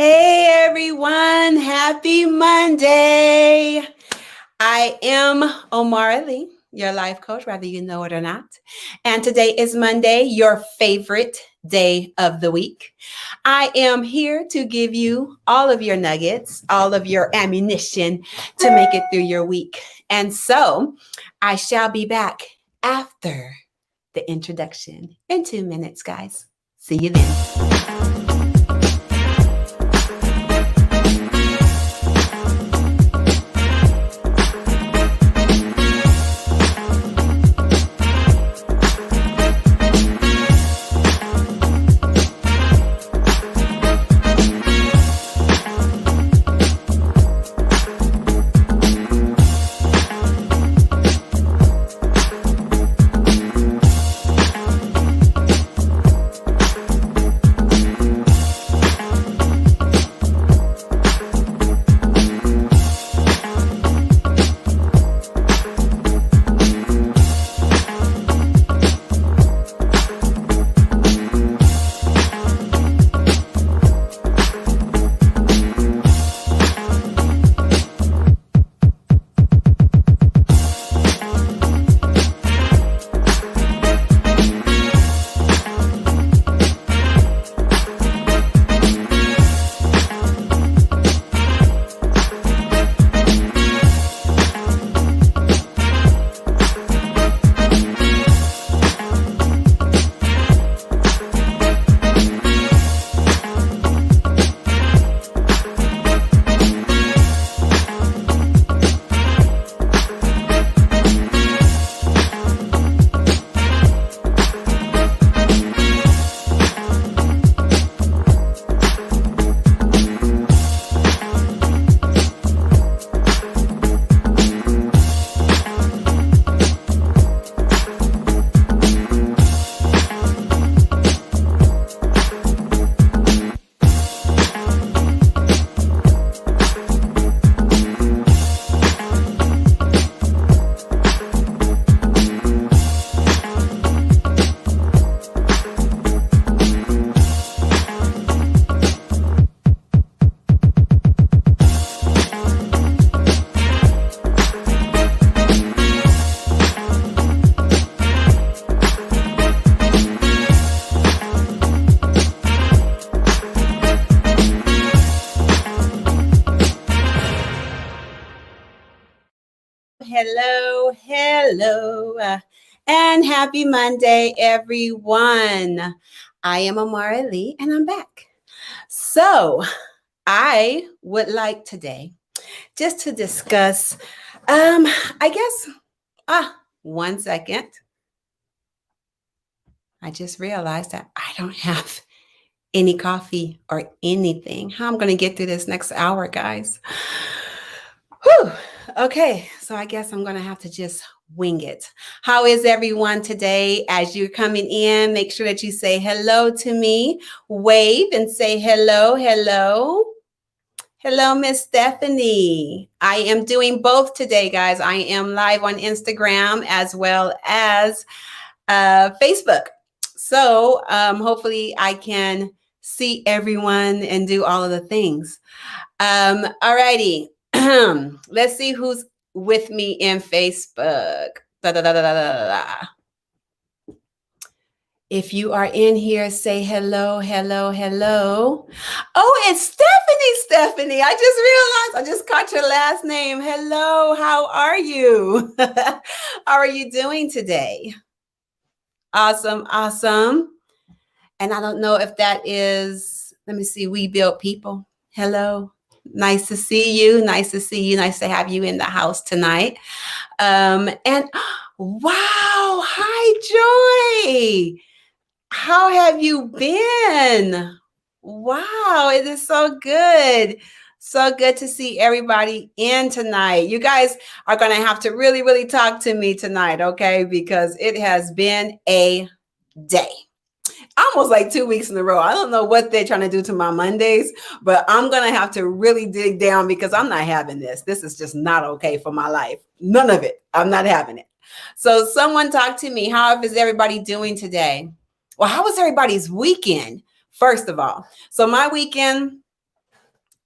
Hey everyone, happy Monday. I am Omara Lee, your life coach, whether you know it or not. And today is Monday, your favorite day of the week. I am here to give you all of your nuggets, all of your ammunition to make it through your week. And so I shall be back after the introduction in 2 minutes, guys. See you then. Hello, and happy Monday, everyone. I am Amara Lee, and I'm back. So, I would like today just to discuss, I guess, 1 second. I just realized that I don't have any coffee or anything. How I'm going to get through this next hour, guys. Whew. Okay, so I guess I'm going to have to just wing it. How is everyone today? As you're coming in, make sure that you say hello to me. Wave and say hello, hello. Hello, Miss Stephanie. I am doing both today, guys. I am live on Instagram as well as Facebook. So hopefully I can see everyone and do all of the things. All righty. Let's see who's with me in Facebook. If you are in here, say hello, hello, hello. Oh, it's Stephanie. I just realized I just caught your last name. Hello, how are you? How are you doing today? Awesome. And I don't know if that is, let me see, We Build People. Hello. Nice to see you. Nice to have you in the house tonight. And wow, hi, Joy. How have you been? Wow, it is so good. So good to see everybody in tonight. You guys are going to have to really, really talk to me tonight, okay? Because it has been a day. Almost like 2 weeks in a row. I don't know what they're trying to do to my Mondays, but I'm going to have to really dig down because I'm not having this. This is just not okay for my life. None of it. I'm not having it. So someone talk to me. How is everybody doing today? Well, how was everybody's weekend? First of all, so my weekend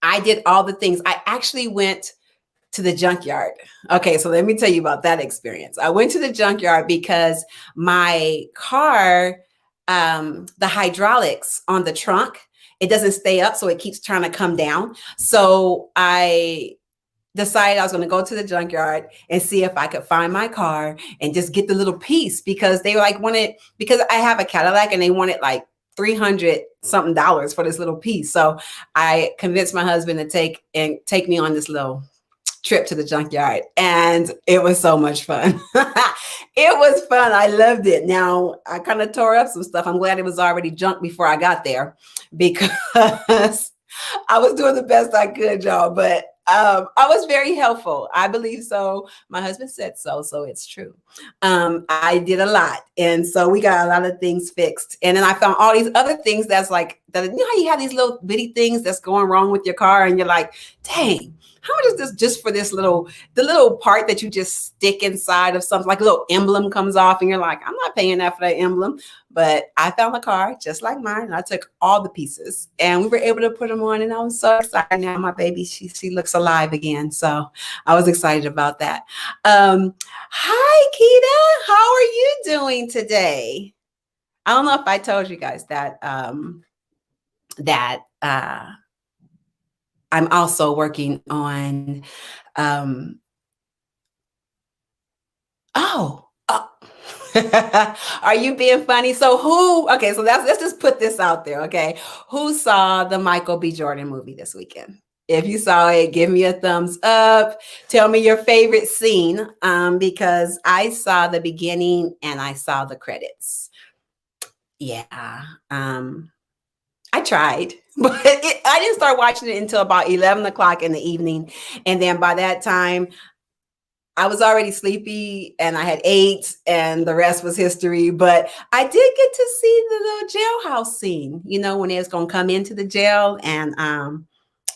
I did all the things. I actually went to the junkyard. Okay, so let me tell you about that experience. I went to the junkyard because my car, the hydraulics on the trunk, it doesn't stay up, so it keeps trying to come down. So I decided I was going to go to the junkyard and see if I could find my car and just get the little piece, because they like wanted, because I have a Cadillac and they wanted like 300 something dollars for this little piece. So I convinced my husband to take me on this little trip to the junkyard, and it was so much fun. It was fun. I loved it. Now I kind of tore up some stuff. I'm glad it was already junk before I got there, because I was doing the best I could, y'all, but I was very helpful. I believe so. My husband said so, so it's true. I did a lot, and so we got a lot of things fixed. And then I found all these other things that's like, that, you know how you have these little bitty things that's going wrong with your car, and you're like, dang, how much is this just for this the little part that you just stick inside of something, like a little emblem comes off, and you're like, I'm not paying that for that emblem. But I found a car just like mine, and I took all the pieces, and we were able to put them on, and I was so excited. Now my baby, she looks alive again, so I was excited about that. Hi, Keita, how are you doing today? I don't know if I told you guys that I'm also working on are you being funny? So okay, so let's just put this out there, okay? Who saw the Michael B. Jordan movie this weekend? If you saw it, give me a thumbs up. Tell me your favorite scene, because I saw the beginning and I saw the credits. Yeah, I tried, but I didn't start watching it until about 11 o'clock in the evening. And then by that time, I was already sleepy and I had ate, and the rest was history. But I did get to see the little jailhouse scene, you know, when they was going to come into the jail, and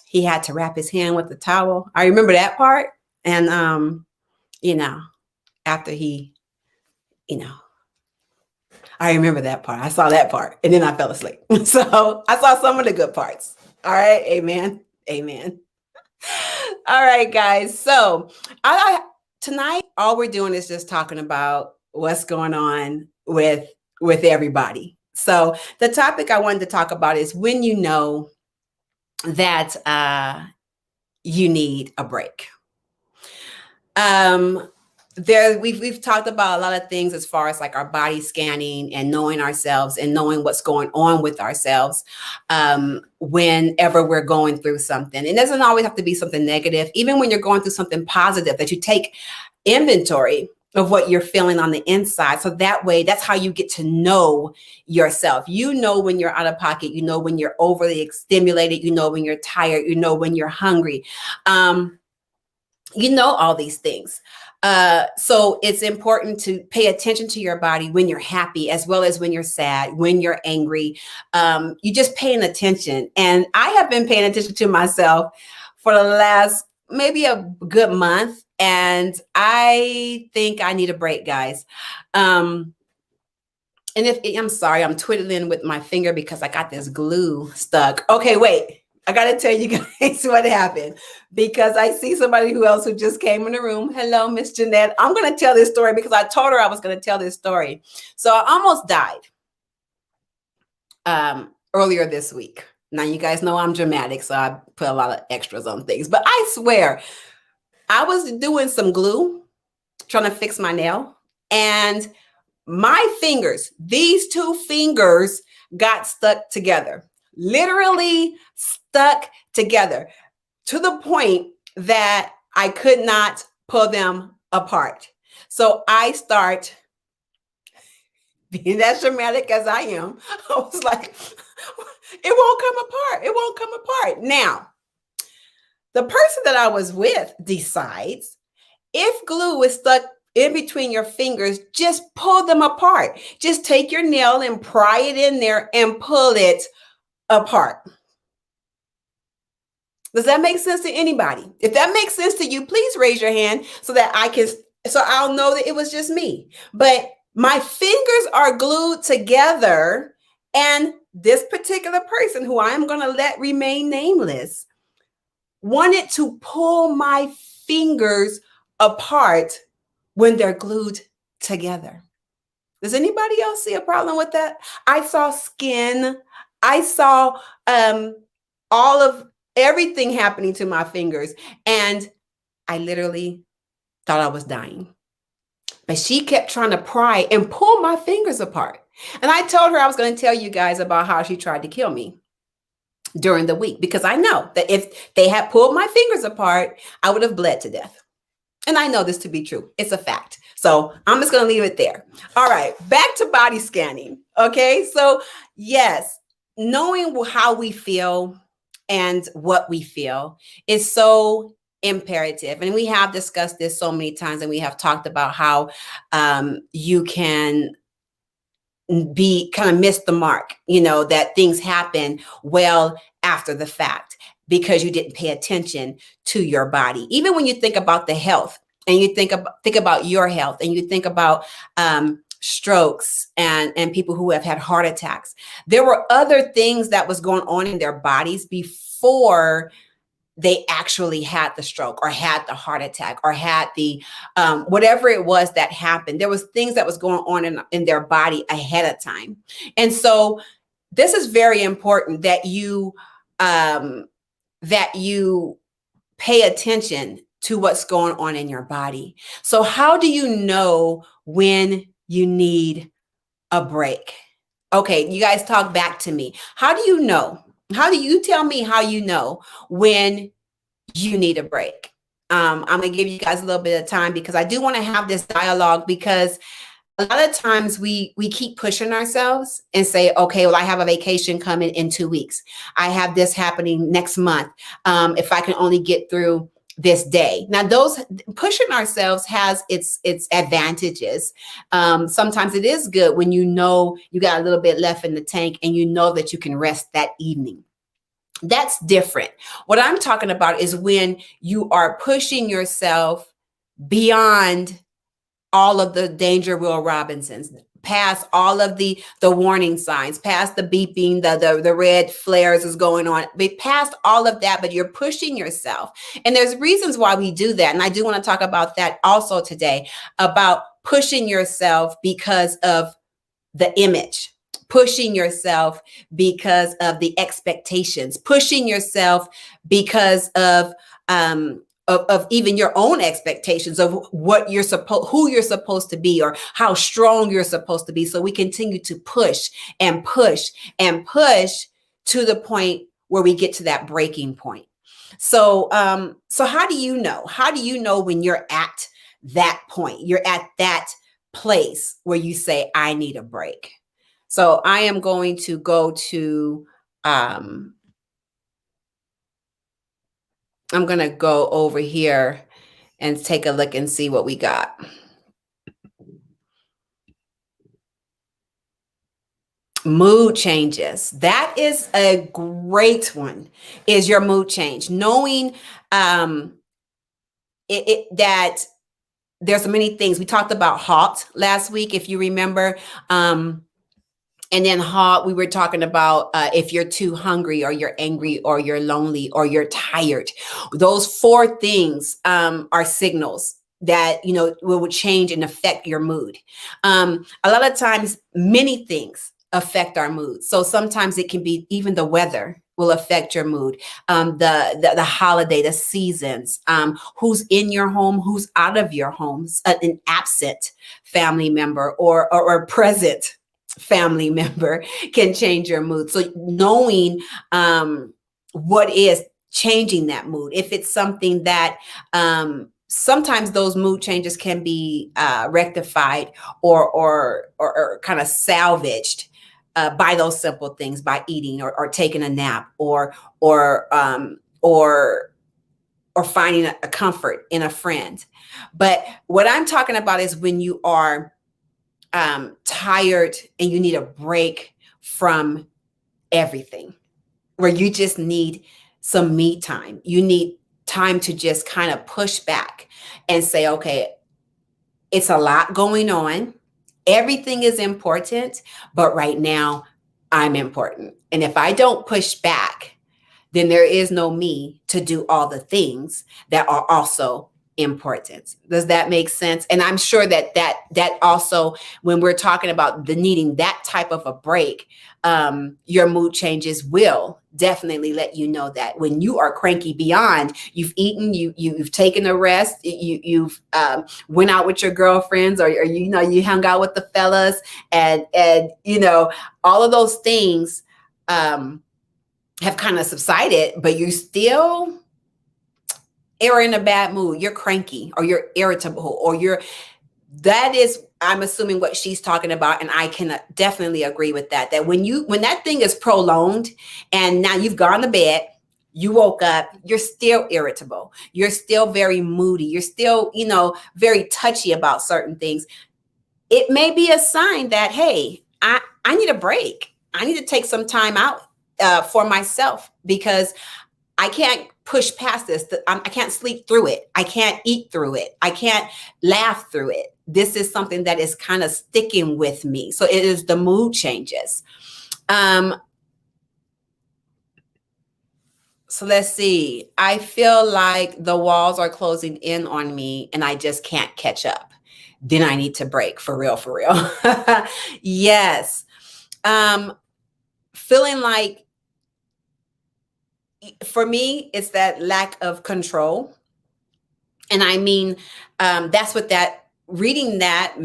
he had to wrap his hand with the towel. I remember that part. And, you know, after he, you know, I remember that part. I saw that part, and then I fell asleep. So I saw some of the good parts. All right. Amen. Amen. All right, guys. So tonight, all we're doing is just talking about what's going on with everybody. So the topic I wanted to talk about is when you know that you need a break. We've talked about a lot of things as far as like our body scanning and knowing ourselves and knowing what's going on with ourselves whenever we're going through something. It doesn't always have to be something negative. Even when you're going through something positive, that you take inventory of what you're feeling on the inside. So that way, that's how you get to know yourself. You know when you're out of pocket, you know when you're overly stimulated, you know when you're tired, you know when you're hungry. You know all these things. So it's important to pay attention to your body when you're happy, as well as when you're sad, when you're angry. You just paying attention. And I have been paying attention to myself for the last maybe a good month. And I think I need a break, guys. And I'm sorry, I'm twiddling with my finger because I got this glue stuck. Okay, wait. I got to tell you guys what happened, because I see somebody else who just came in the room. Hello, Miss Jeanette. I'm going to tell this story because I told her I was going to tell this story. So I almost died earlier this week. Now, you guys know I'm dramatic, so I put a lot of extras on things. But I swear, I was doing some glue, trying to fix my nail, and my fingers, these two fingers, got stuck together. Literally stuck together to the point that I could not pull them apart. So I start being as dramatic as I am. I was like, it won't come apart. It won't come apart. Now, the person that I was with decides, if glue is stuck in between your fingers, just pull them apart. Just take your nail and pry it in there and pull it apart. Does that make sense to anybody? If that makes sense to you, please raise your hand so I'll know that it was just me. But my fingers are glued together, and this particular person, who I am going to let remain nameless, wanted to pull my fingers apart when they're glued together. Does anybody else see a problem with that? I saw skin. I saw all of everything happening to my fingers. And I literally thought I was dying. But she kept trying to pry and pull my fingers apart. And I told her I was going to tell you guys about how she tried to kill me during the week, because I know that if they had pulled my fingers apart, I would have bled to death. And I know this to be true. It's a fact. So I'm just going to leave it there. All right. Back to body scanning. Okay. So yes, knowing how we feel and what we feel is so imperative. And we have discussed this so many times, and we have talked about how you can be kind of miss the mark, that things happen well after the fact because you didn't pay attention to your body. Even when you think about the health and you think about your health and you think about strokes and people who have had heart attacks, there were other things that was going on in their bodies before they actually had the stroke or had the heart attack or had the whatever it was that happened. There was things that was going on in their body ahead of time. And so this is very important that you pay attention to what's going on in your body. So how do you know when you need a break? Okay, you guys talk back to me. How do you know? How do you tell me how you know when you need a break? I'm going to give you guys a little bit of time because I do want to have this dialogue, because a lot of times we keep pushing ourselves and say, okay, well, I have a vacation coming in 2 weeks. I have this happening next month. If I can only get through this day. Now, those pushing ourselves has its advantages. Sometimes it is good when you know you got a little bit left in the tank and you know that you can rest that evening. That's different. What I'm talking about is when you are pushing yourself beyond all of the danger Will Robinsons, past all of the warning signs, past the beeping, the red flares is going on, past all of that, but you're pushing yourself. And there's reasons why we do that. And I do want to talk about that also today, about pushing yourself because of the image, pushing yourself because of the expectations, pushing yourself because of even your own expectations of what who you're supposed to be, or how strong you're supposed to be. So we continue to push and push and push to the point where we get to that breaking point. So, so how do you know? How do you know when you're at that point? You're at that place where you say, I need a break. So I am going to go to, I'm going to go over here and take a look and see what we got. Mood changes. That is a great one, is your mood change. Knowing that there's many things. We talked about halt last week, if you remember. And then halt, we were talking about if you're too hungry or you're angry or you're lonely or you're tired. Those 4 things are signals that, will change and affect your mood. A lot of times, many things affect our mood. So sometimes it can be even the weather will affect your mood. The holiday, the seasons, who's in your home, who's out of your homes, an absent family member or present family member can change your mood. So knowing what is changing that mood, if it's something that sometimes those mood changes can be rectified or kind of salvaged by those simple things, by eating or taking a nap or finding a comfort in a friend. But what I'm talking about is when you are tired and you need a break from everything, where you just need some me time. You need time to just kind of push back and say, okay, it's a lot going on. Everything is important, but right now I'm important. And if I don't push back, then there is no me to do all the things that are also important. Does that make sense? And I'm sure that also, when we're talking about the needing that type of a break, your mood changes will definitely let you know that when you are cranky beyond, you've eaten, you've taken a rest, you've went out with your girlfriends, or you hung out with the fellas, and all of those things have kind of subsided, but you still are in a bad mood. You're cranky, or you're irritable, or that is, I'm assuming, what she's talking about. And I can definitely agree with that. That when that thing is prolonged, and now you've gone to bed, you woke up, you're still irritable. You're still very moody. You're still, very touchy about certain things. It may be a sign that, hey, I need a break. I need to take some time out for myself, because I can't push past this. I can't sleep through it. I can't eat through it. I can't laugh through it. This is something that is kind of sticking with me. So it is the mood changes. So let's see. I feel like the walls are closing in on me and I just can't catch up. Then I need to break, for real, for real. Yes. Feeling like, for me, it's that lack of control. And I mean, that's what reading that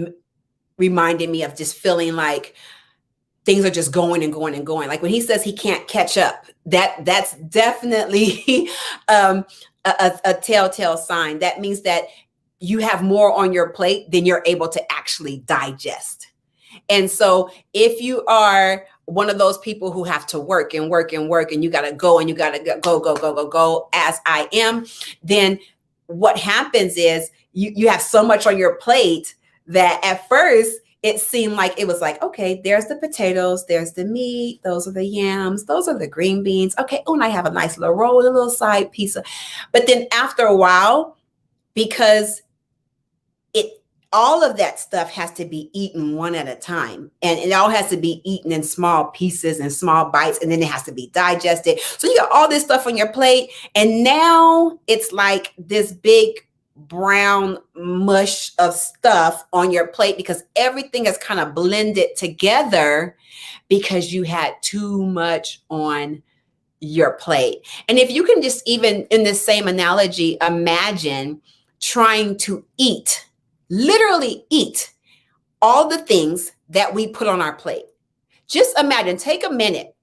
reminded me of, just feeling like things are just going and going and going. Like when he says he can't catch up, that's definitely a telltale sign. That means that you have more on your plate than you're able to actually digest. And so if you are one of those people who have to work and work and work, and you got to go and you got to go, as I am, then what happens is you have so much on your plate that at first it seemed like, it was like, okay, there's the potatoes, there's the meat, those are the yams, those are the green beans. Okay, oh, and I have a nice little roll, a little side piece but then after a while, because all of that stuff has to be eaten one at a time, and it all has to be eaten in small pieces and small bites, and then it has to be digested. So you got all this stuff on your plate, and now it's like this big brown mush of stuff on your plate, because everything is kind of blended together because you had too much on your plate. And if you can just, even in this same analogy, imagine trying to literally eat all the things that we put on our plate. Just imagine, take a minute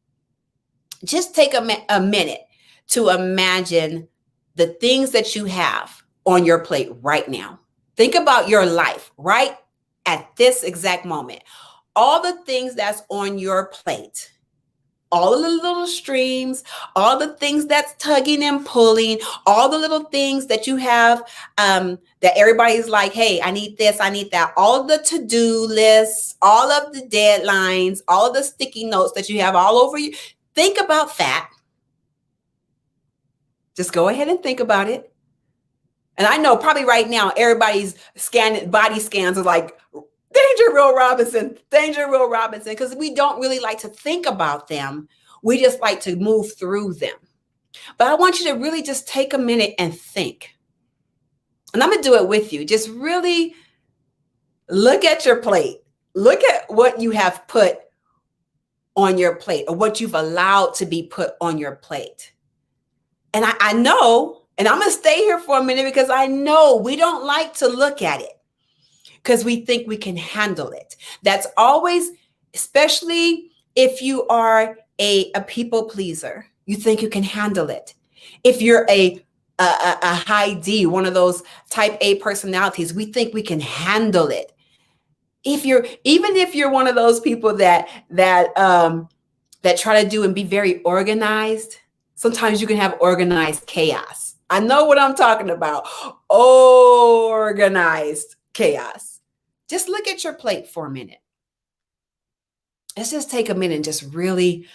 to imagine the things that you have on your plate right now. Think about your life right at this exact moment. All the things that's on your plate, all of the little streams, all the things that's tugging and pulling, all the little things that you have that everybody's like, hey, I need this, I need that. All of the to-do lists, all of the deadlines, all of the sticky notes that you have all over you. Think about that. Just go ahead and think about it. And I know probably right now, everybody's body scans are like, Danger, Will Robinson, because we don't really like to think about them. We just like to move through them. But I want you to really just take a minute and think. And I'm going to do it with you. Just really look at your plate. Look at what you have put on your plate, or what you've allowed to be put on your plate. And I know, and I'm going to stay here for a minute, because I know we don't like to look at it, because we think we can handle it. That's always, especially if you are a people pleaser, you think you can handle it. If you're a high D, one of those type A personalities, we think we can handle it. Even if you're one of those people that try to do and be very organized, sometimes you can have organized chaos. I know what I'm talking about. Organized chaos. Just look at your plate for a minute. Let's just take a minute and just really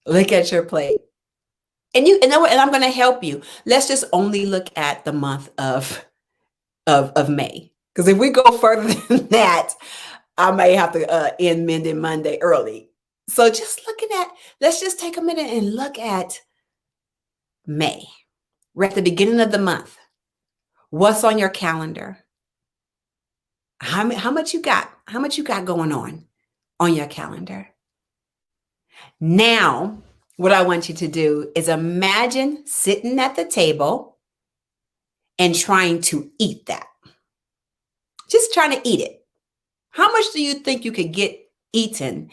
look at your plate. And I'm going to help you. Let's just only look at the month of May. Because if we go further than that, I may have to end Mending Monday early. So let's just take a minute and look at May. We're at the beginning of the month. What's on your calendar? How much you got? How much you got going on your calendar? Now, what I want you to do is imagine sitting at the table and trying to eat that. Just trying to eat it. How much do you think you could get eaten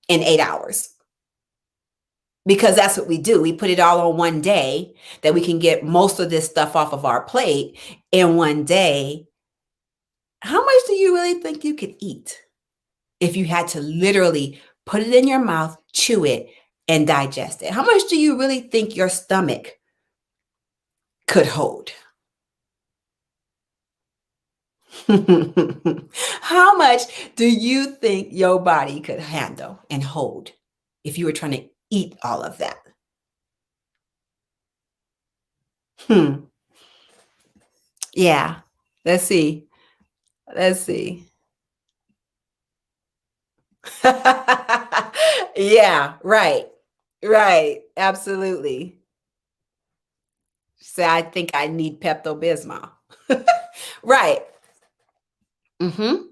in 8 hours? Because that's what we do. We put it all on one day that we can get most of this stuff off of our plate in one day. How much do you really think you could eat if you had to literally put it in your mouth, chew it, and digest it? How much do you really think your stomach could hold? How much do you think your body could handle and hold if you were trying to eat all of that? Hmm. Yeah. Let's see. Let's see. Yeah, right. Right. Absolutely. Say, I think I need Pepto-Bismol. Right. Mhm.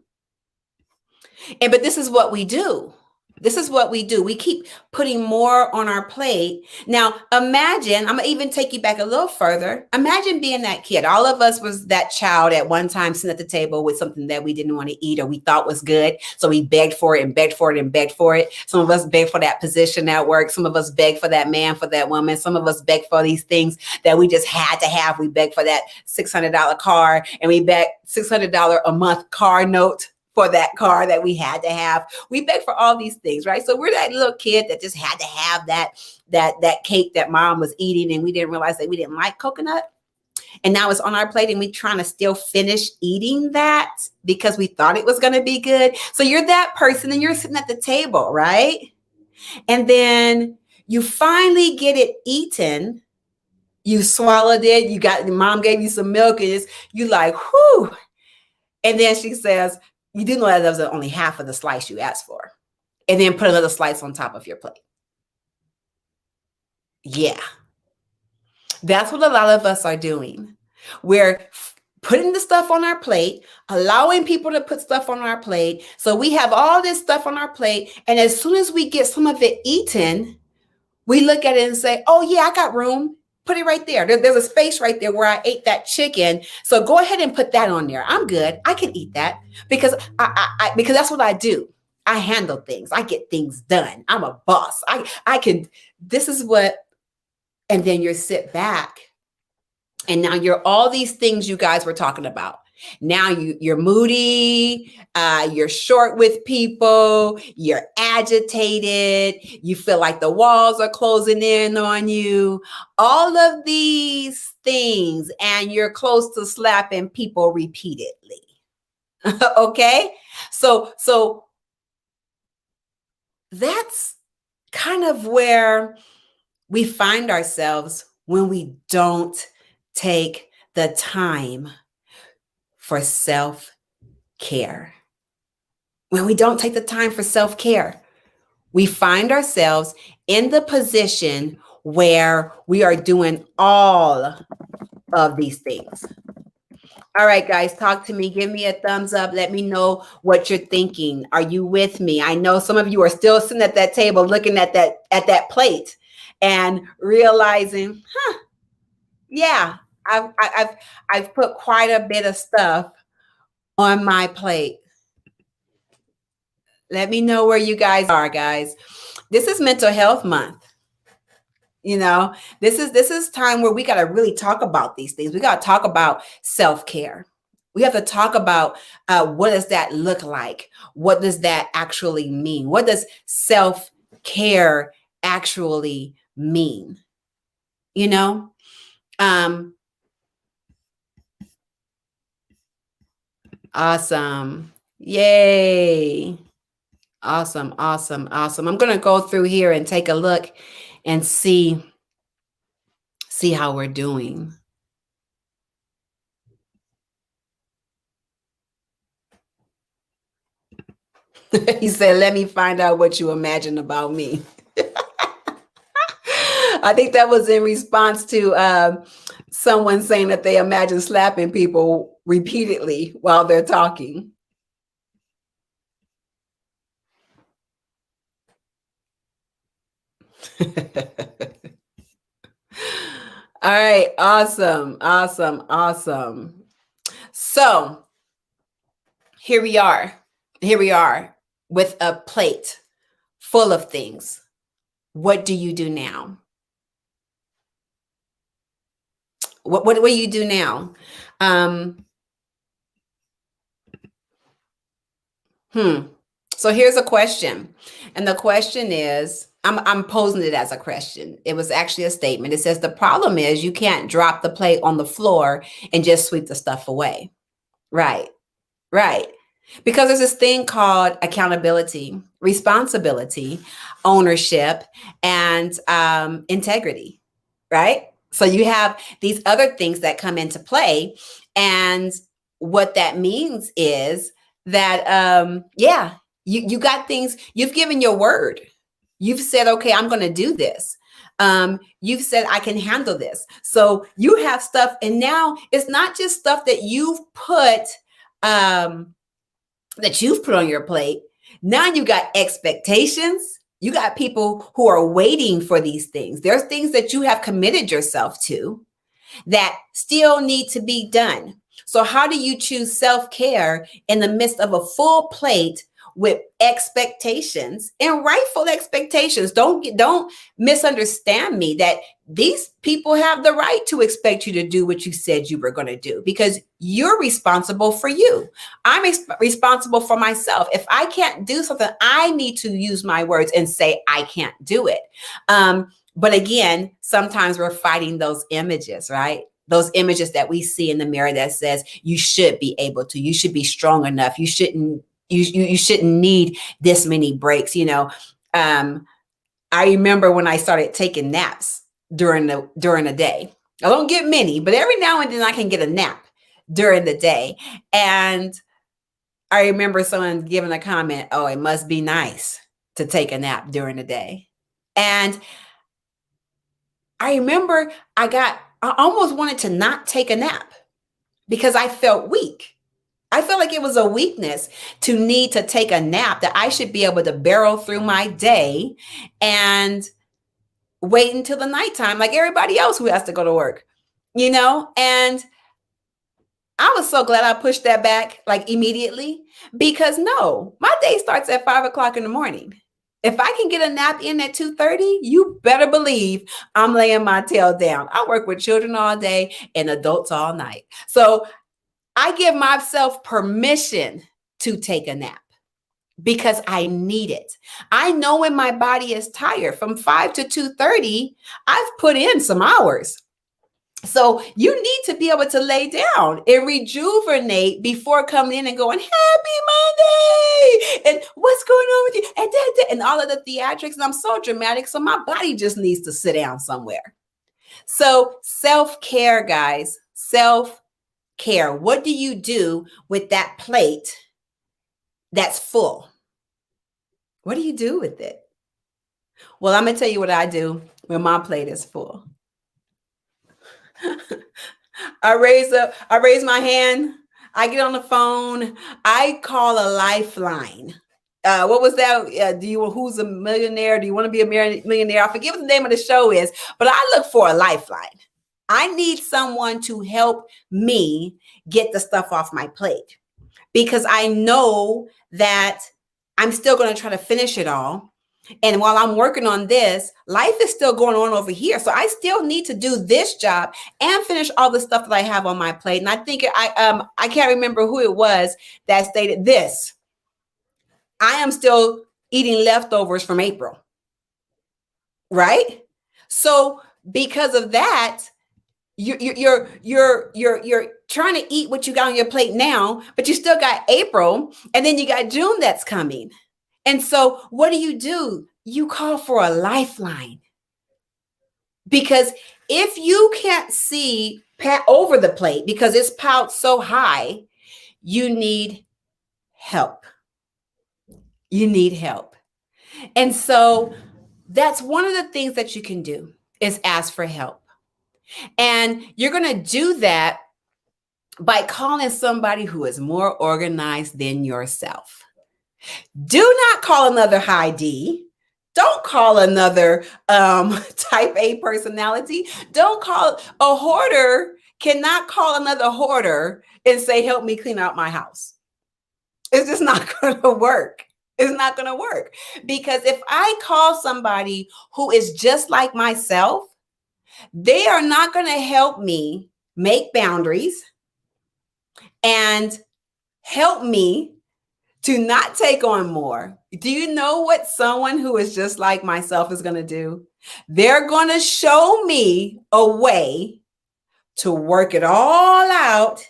And but this is what we do. This is what we do. We keep putting more on our plate. Now, imagine, I'm gonna even take you back a little further. Imagine being that kid. All of us was that child at one time sitting at the table with something that we didn't want to eat or we thought was good. So we begged for it and begged for it and begged for it. Some of us begged for that position at work. Some of us begged for that man, for that woman. Some of us begged for these things that we just had to have. We begged for that $600 car and we begged $600 a month car note for that car that we had to have. We beg for all these things, right? So we're that little kid that just had to have that cake that mom was eating, and we didn't realize that we didn't like coconut. And now it's on our plate, and we trying to still finish eating that because we thought it was going to be good. So you're that person, and you're sitting at the table, right? And then you finally get it eaten. You swallowed it. You got mom gave you some milk, and you like, whew. And then she says, you do know that was only half of the slice you asked for. And then put another slice on top of your plate. Yeah, that's what a lot of us are doing. We're putting the stuff on our plate, allowing people to put stuff on our plate. So we have all this stuff on our plate. And as soon as we get some of it eaten, we look at it and say, oh, yeah, I got room. Put it right there. There's a space right there where I ate that chicken. So go ahead and put that on there. I'm good. I can eat that because because that's what I do. I handle things. I get things done. I'm a boss. I can. This is what. And then you sit back, and now you're all these things you guys were talking about. Now you're moody, you're short with people, you're agitated, you feel like the walls are closing in on you, all of these things, and you're close to slapping people repeatedly. Okay? So that's kind of where we find ourselves when we don't take the time for self care. When we don't take the time for self care, we find ourselves in the position where we are doing all of these things. All right, guys, talk to me. Give me a thumbs up. Let me know what you're thinking. Are you with me? I know some of you are still sitting at that table looking at that plate and realizing, yeah, I've put quite a bit of stuff on my plate. Let me know where you guys are, guys. This is Mental Health Month. You know, this is time where we got to really talk about these things. We got to talk about self-care. We have to talk about what does that look like? What does that actually mean? What does self-care actually mean? You know, awesome. Yay. Awesome, awesome, awesome. I'm going to go through here and take a look and see how we're doing. He said, let me find out what you imagine about me. I think that was in response to someone saying that they imagine slapping people repeatedly while they're talking. All right, awesome, awesome, awesome. So here we are. Here we are with a plate full of things. What do you do now? What do you do now? Um, hmm. So here's a question. And the question is, I'm posing it as a question. It was actually a statement. It says the problem is you can't drop the plate on the floor and just sweep the stuff away. Right. Right. Because there's this thing called accountability, responsibility, ownership, and integrity, right? So you have these other things that come into play. And what that means is that, yeah, you got things, you've given your word. You've said, okay, I'm going to do this. You've said, I can handle this. So you have stuff. And now it's not just stuff that um, you've put on your plate. Now you got expectations. You got people who are waiting for these things. There's things that you have committed yourself to that still need to be done. So how do you choose self-care in the midst of a full plate with expectations and rightful expectations? Don't misunderstand me that these people have the right to expect you to do what you said you were going to do because you're responsible for you. I'm responsible for myself. If I can't do something, I need to use my words and say I can't do it. But again, sometimes we're fighting those images, right? Those images that we see in the mirror that says you should be able to, you should be strong enough, you shouldn't need this many breaks. I remember when I started taking naps during the day. I don't get many, but every now and then I can get a nap during the day. And I remember someone giving a comment, oh, it must be nice to take a nap during the day. And I remember I almost wanted to not take a nap because I felt weak. I felt like it was a weakness to need to take a nap, that I should be able to barrel through my day and wait until the nighttime like everybody else who has to go to work, And I was so glad I pushed that back like immediately because no, my day starts at 5 o'clock in the morning. If I can get a nap in at 2:30, you better believe I'm laying my tail down. I work with children all day and adults all night. So I give myself permission to take a nap because I need it. I know when my body is tired from 5 to 2:30, I've put in some hours. So you need to be able to lay down and rejuvenate before coming in and going, happy Monday. And what's going on with you? And all of the theatrics. And I'm so dramatic. So my body just needs to sit down somewhere. So self-care, guys, self-care. What do you do with that plate that's full? What do you do with it? Well, I'm going to tell you what I do when my plate is full. I raise my hand. I get on the phone. I call a lifeline. What was that? Who's a millionaire? Do you want to be a millionaire? I forget what the name of the show is, but I look for a lifeline. I need someone to help me get the stuff off my plate because I know that I'm still going to try to finish it all. And while I'm working on this, life is still going on over here. So I still need to do this job and finish all the stuff that I have on my plate. And I think I can't remember who it was that stated this. I am still eating leftovers from April. Right? So because of that, you're trying to eat what you got on your plate now, but you still got April, and then you got June that's coming. And so what do? You call for a lifeline. Because if you can't see over the plate because it's piled so high, you need help. You need help. And so that's one of the things that you can do is ask for help. And you're going to do that by calling somebody who is more organized than yourself. Do not call another high D. Don't call another type A personality. Don't call a hoarder, cannot call another hoarder and say, help me clean out my house. It's just not going to work. It's not going to work. Because if I call somebody who is just like myself, they are not going to help me make boundaries and help me to not take on more. Do you know what someone who is just like myself is going to do? They're going to show me a way to work it all out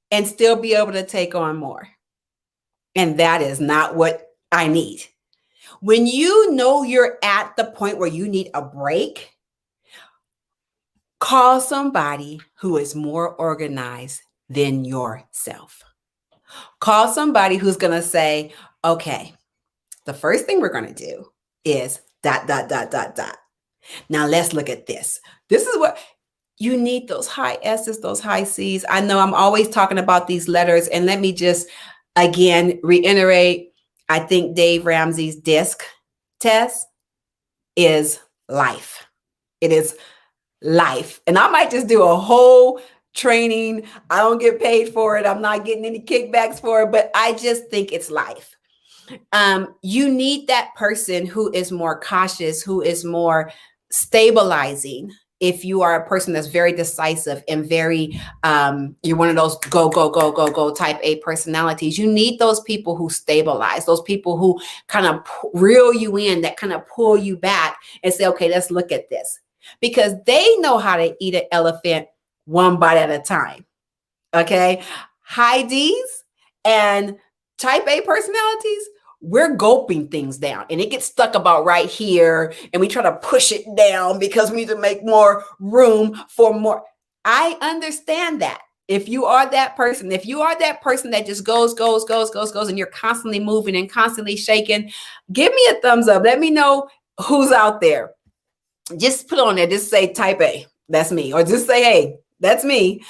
and still be able to take on more. And that is not what I need. When you know you're at the point where you need a break, call somebody who is more organized than yourself. Call somebody who's going to say, okay, the first thing we're going to do is ... Now let's look at this. This is what you need, those high S's, those high C's. I know I'm always talking about these letters, and let me just again reiterate, I think Dave Ramsey's DISC test is life. It is life. And I might just do a whole training. I don't get paid for it. I'm not getting any kickbacks for it, but I just think it's life. You need that person who is more cautious, who is more stabilizing. If you are a person that's very decisive and very, you're one of those go type A personalities, you need those people who stabilize, those people who kind of reel you in, that kind of pull you back and say, okay, let's look at this. Because they know how to eat an elephant one bite at a time. Okay. High D's and type A personalities, we're gulping things down and it gets stuck about right here. And we try to push it down because we need to make more room for more. I understand that. If you are that person, that just goes, and you're constantly moving and constantly shaking, give me a thumbs up. Let me know who's out there. Just put on there, just say type A, that's me. Or just say, hey, that's me.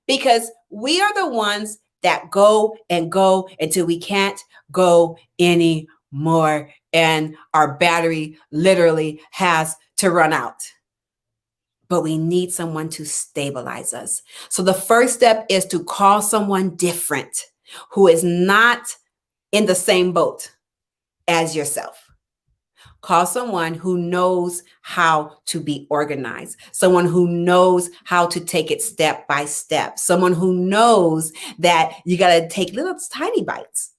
Because we are the ones that go until we can't go anymore. And our battery literally has to run out. But we need someone to stabilize us. So the first step is to call someone different who is not in the same boat as yourself. Call someone who knows how to be organized, someone who knows how to take it step by step, someone who knows that you got to take little tiny bites,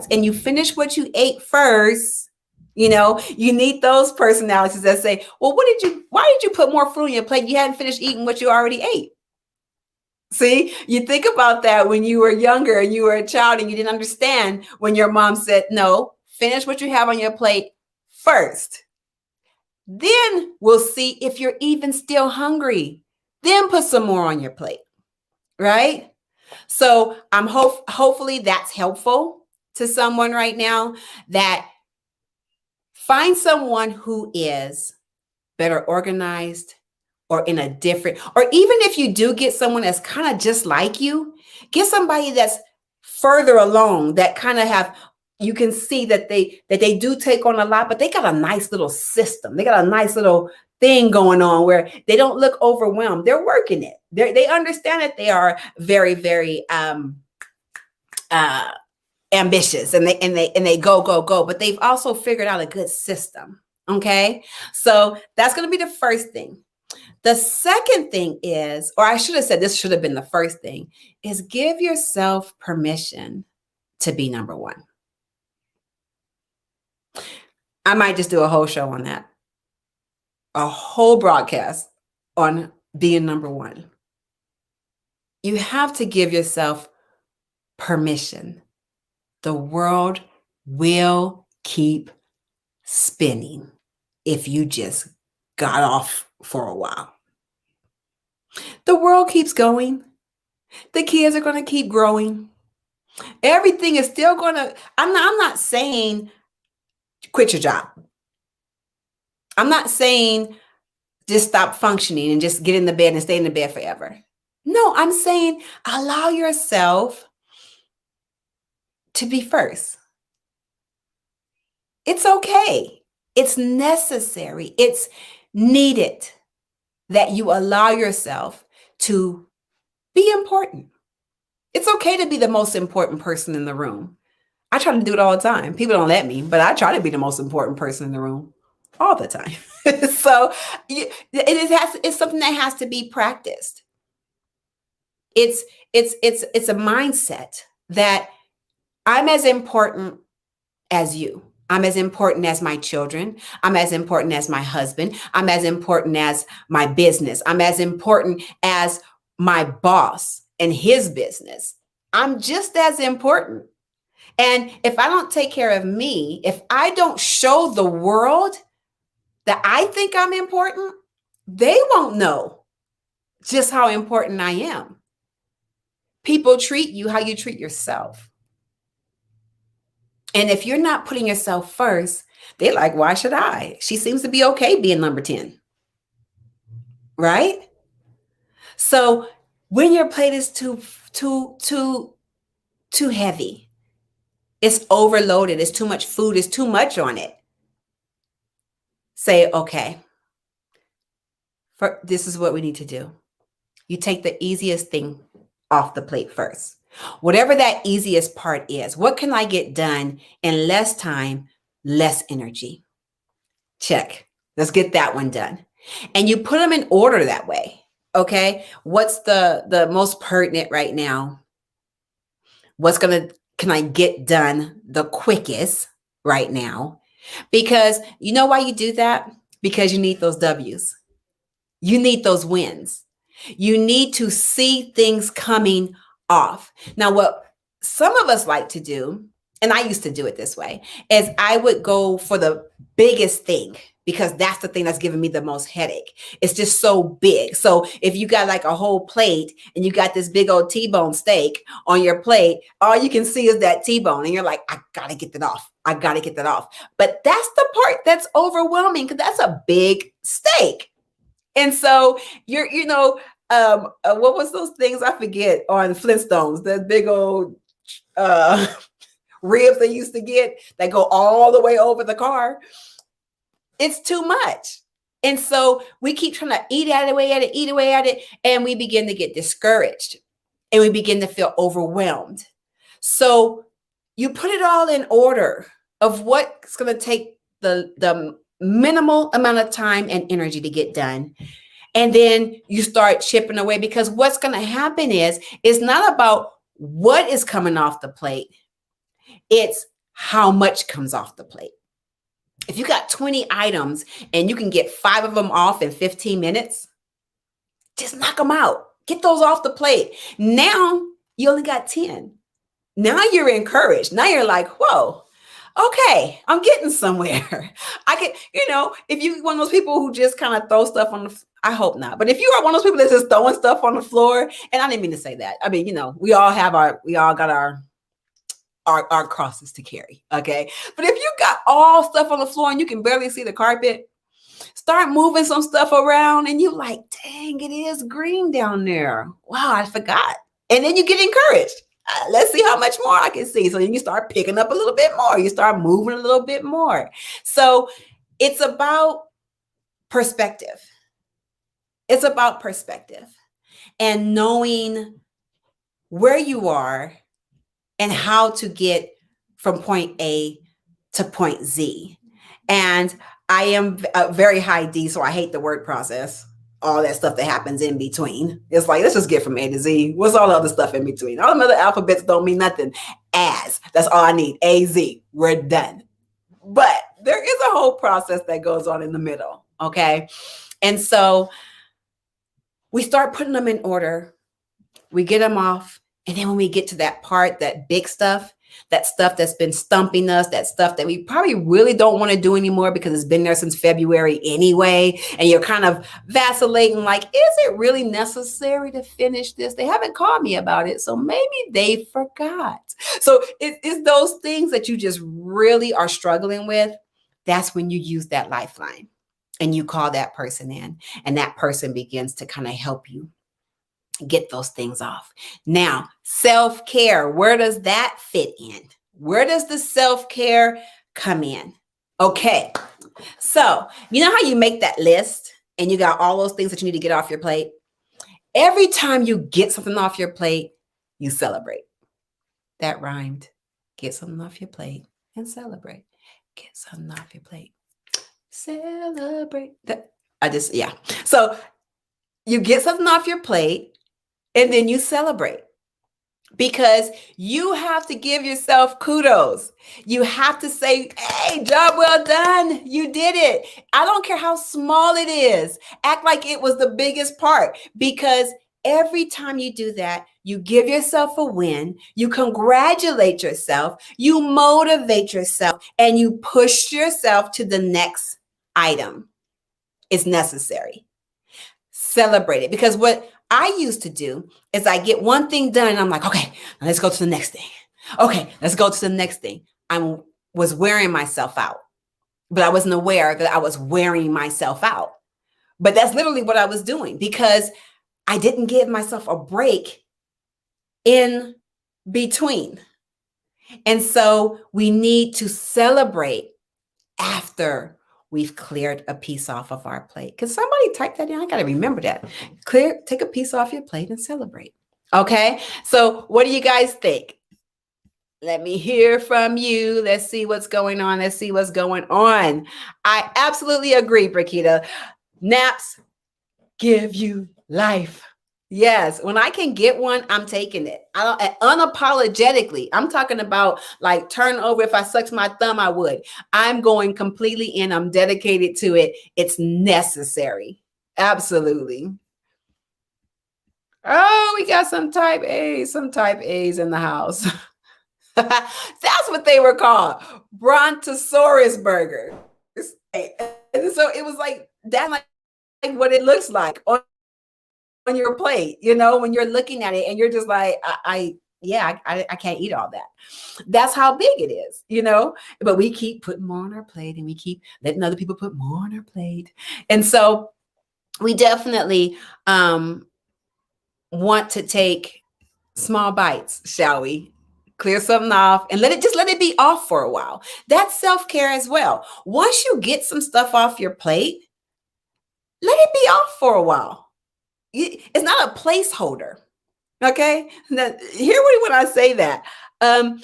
and you finish what you ate first. You know, you need those personalities that say, well, why did you put more food on your plate? You hadn't finished eating what you already ate. See, you think about that when you were younger and you were a child and you didn't understand when your mom said, no, finish what you have on your plate first. Then we'll see if you're even still hungry. Then put some more on your plate, right? So I'm hopefully that's helpful to someone right now, that find someone who is better organized or in a different, or even if you do get someone that's kind of just like you, get somebody that's further along, that kind of have, you can see that they do take on a lot, but they got a nice little system. They got a nice little thing going on where they don't look overwhelmed. They're working it. They understand that they are very, very ambitious, and they go, but they've also figured out a good system. Okay, so that's going to be the first thing. The second thing is, or I should have said this should have been the first thing, is give yourself permission to be number one. I might just do a whole show on that, a whole broadcast on being number one. You have to give yourself permission. The world will keep spinning if you just got off for a while. The world keeps going. The kids are going to keep growing. Everything is still going to, I'm not saying quit your job. I'm not saying just stop functioning and just get in the bed and stay in the bed forever. No, I'm saying allow yourself to be first. It's okay. It's necessary. It's needed that you allow yourself to be important. It's okay to be the most important person in the room. I try to do it all the time. People don't let me, but I try to be the most important person in the room all the time. So it's something that has to be practiced. It's it's a mindset that I'm as important as you. I'm as important as my children. I'm as important as my husband. I'm as important as my business. I'm as important as my boss and his business. I'm just as important. And if I don't take care of me, if I don't show the world that I think I'm important, they won't know just how important I am. People treat you how you treat yourself. And if you're not putting yourself first, they're like, why should I? She seems to be okay being number 10. Right? So when your plate is too heavy, it's overloaded, it's too much food, it's too much on it. Say, okay, this is what we need to do. You take the easiest thing off the plate first. Whatever that easiest part is, what can I get done in less time, less energy? Check. Let's get that one done. And you put them in order that way. Okay. What's the most pertinent right now? Can I get done the quickest right now? Because you know why you do that? Because you need those W's. You need those wins. You need to see things coming off. Now, what some of us like to do, and I used to do it this way, is I would go for the biggest thing because that's the thing that's giving me the most headache. It's just so big. So if you got like a whole plate and you got this big old T-bone steak on your plate, all you can see is that T-bone and you're like, I got to get that off. I got to get that off. But that's the part that's overwhelming because that's a big steak. And so what was those things I forget on Flintstones? The big old ribs they used to get that go all the way over the car. It's too much. And so we keep trying to eat away at it, and we begin to get discouraged and we begin to feel overwhelmed. So you put it all in order of what's going to take the minimal amount of time and energy to get done. And then you start chipping away because what's going to happen is it's not about what is coming off the plate. It's how much comes off the plate. If you got 20 items and you can get 5 of them off in 15 minutes, just knock them out. Get those off the plate. Now you only got 10. Now you're encouraged. Now you're like, whoa, okay, I'm getting somewhere. I can, if you're one of those people who just kind of throw stuff on I hope not. But if you are one of those people that's just throwing stuff on the floor, and I didn't mean to say that. I mean, we all got our crosses to carry. Okay. But if you got all stuff on the floor and you can barely see the carpet, start moving some stuff around and you're like, dang, it is green down there. Wow, I forgot. And then you get encouraged. Let's see how much more I can see. So then you start picking up a little bit more. You start moving a little bit more. So it's about perspective. It's about perspective and knowing where you are and how to get from point A to point Z. And I am a very high D, so I hate the word process. All that stuff that happens in between. It's like, let's just get from A to Z. What's all the other stuff in between? All the other alphabets don't mean nothing. That's all I need. A, Z. We're done. But there is a whole process that goes on in the middle. Okay. And so we start putting them in order. We get them off. And then when we get to that part, that big stuff, that stuff that's been stumping us, that stuff that we probably really don't want to do anymore because it's been there since February anyway. And you're kind of vacillating like, is it really necessary to finish this? They haven't called me about it, so maybe they forgot. So it's those things that you just really are struggling with. That's when you use that lifeline and you call that person in, and that person begins to kind of help you get those things off. Now, self-care, where does that fit in? Where does the self-care come in? Okay, so you know how you make that list and you got all those things that you need to get off your plate? Every time you get something off your plate, you celebrate. That rhymed. Get something off your plate and celebrate. Get something off your plate. Celebrate. Yeah. So you get something off your plate and then you celebrate, because you have to give yourself kudos. You have to say, hey, job well done. You did it. I don't care how small it is. Act like it was the biggest part, because every time you do that, you give yourself a win, you congratulate yourself, you motivate yourself, and you push yourself to the next item. It's necessary. Celebrate it, because what I used to do is I get one thing done and I'm like, okay, now let's go to the next thing. Okay, let's go to the next thing. I was wearing myself out, but I wasn't aware that I was wearing myself out. But that's literally what I was doing, because I didn't give myself a break in between. And so we need to celebrate after we've cleared a piece off of our plate. Can somebody type that in? I got to remember that. Take a piece off your plate and celebrate. Okay. So what do you guys think? Let me hear from you. Let's see what's going on. Let's see what's going on. I absolutely agree, Brakita. Naps give you life. Yes, when I can get one, I'm taking it. Unapologetically. I'm talking about like turn over. If I sucked my thumb, I would. I'm going completely in. I'm dedicated to it. It's necessary. Absolutely. Oh, we got some type A's in the house. That's what they were called. Brontosaurus burgers. And so it was like, that's like what it looks like on your plate, when you're looking at it and you're just like, I can't eat all that. That's how big it is, but we keep putting more on our plate and we keep letting other people put more on our plate. And so we definitely want to take small bites, shall we? Clear something off and let it be off for a while. That's self-care as well. Once you get some stuff off your plate, let it be off for a while. It's not a placeholder. Okay. Now, hear me when I say that. The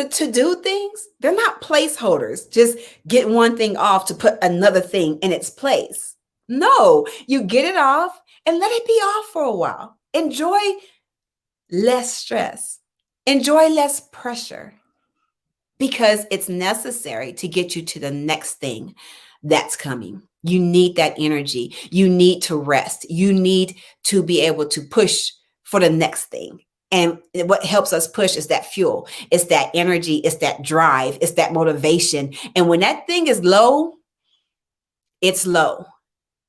to-do things, they're not placeholders. Just get one thing off to put another thing in its place. No, you get it off and let it be off for a while. Enjoy less stress. Enjoy less pressure, because it's necessary to get you to the next thing that's coming. You need that energy. You need to rest. You need to be able to push for the next thing. And what helps us push is that fuel. It's that energy. It's that drive. It's that motivation. And when that thing is low, it's low.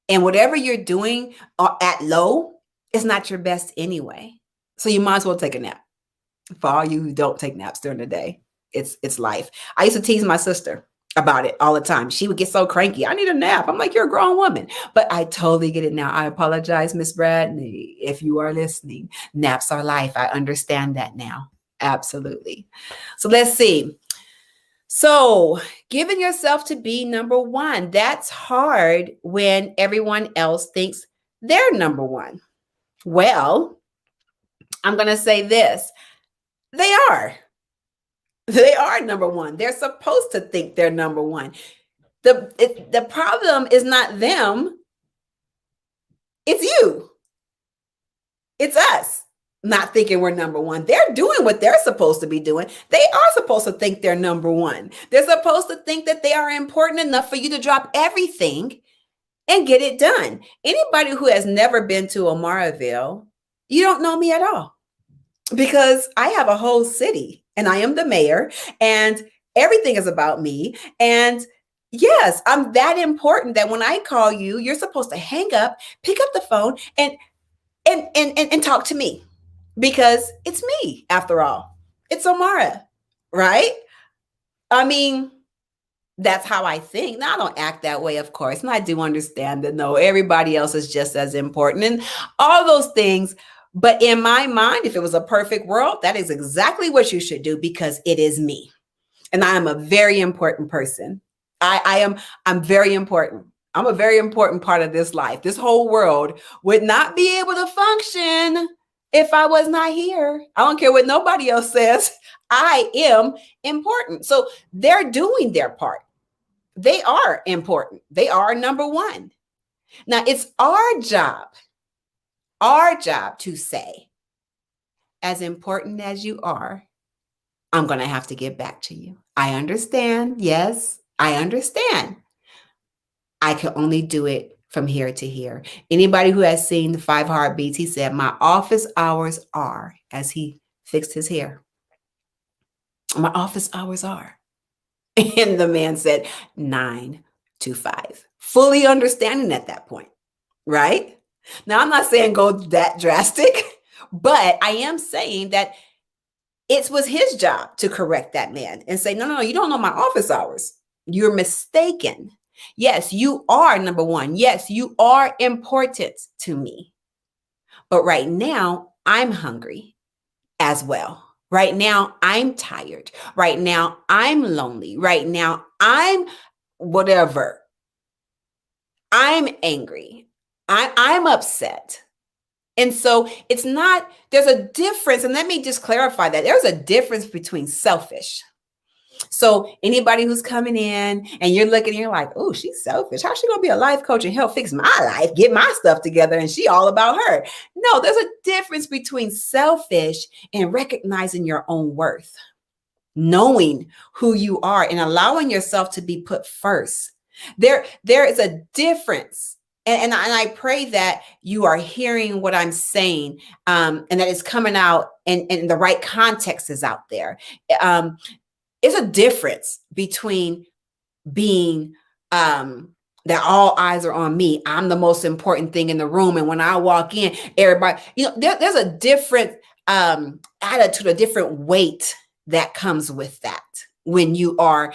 And whatever you're doing at low is not your best anyway. So you might as well take a nap. For all you who don't take naps during the day, it's life. I used to tease my sister about it all the time. She would get so cranky. I need a nap. I'm like, you're a grown woman. But I totally get it now. I apologize, Miss Bradley, if you are listening. Naps are life. I understand that now. Absolutely. So let's see. So giving yourself to be number one, that's hard when everyone else thinks they're number one. Well, I'm going to say this. They are. They are number one. They're supposed to think they're number one. The problem is not them. It's you. It's us not thinking we're number one. They're doing what they're supposed to be doing. They are supposed to think they're number one. They're supposed to think that they are important enough for you to drop everything and get it done. Anybody who has never been to Omaraville, you don't know me at all. because I have a whole city and I am the mayor and everything is about me. And yes, I'm that important that when I call you, you're supposed to hang up, pick up the phone and talk to me because it's me after all. It's Omara, right? I mean, that's how I think. Now, I don't act that way, of course. And I do understand that no, everybody else is just as important and all those things. But in my mind, if it was a perfect world, that is exactly what you should do because it is me. And I am a very important person. I'm very important. I'm a very important part of this life. This whole world would not be able to function if I was not here. I don't care what nobody else says. I am important. So they're doing their part. They are important. They are number one. Now it's our job to say, as important as you are, I'm going to have to get back to you. I understand. Yes, I understand. I can only do it from here to here. Anybody who has seen the 5 Heartbeats, he said, my office hours are, as he fixed his hair, my office hours are. And the man said 9 to 5, fully understanding at that point, right? Now, I'm not saying go that drastic, but I am saying that it was his job to correct that man and say, no, you don't know my office hours. You're mistaken. Yes, you are number one. Yes, you are important to me. But right now, I'm hungry as well. Right now, I'm tired. Right now, I'm lonely. Right now, I'm whatever. I'm angry. I'm upset. And so it's not, there's a difference. And let me just clarify that there's a difference between selfish. So anybody who's coming in and you're looking, you're like, oh, she's selfish. How's she going to be a life coach and help fix my life, get my stuff together? And she all about her. No, there's a difference between selfish and recognizing your own worth, knowing who you are and allowing yourself to be put first. There is a difference. And I pray that you are hearing what I'm saying, and that it's coming out and the right context is out there. It's a difference between being that all eyes are on me. I'm the most important thing in the room. And when I walk in, everybody, there's a different attitude, a different weight that comes with that when you are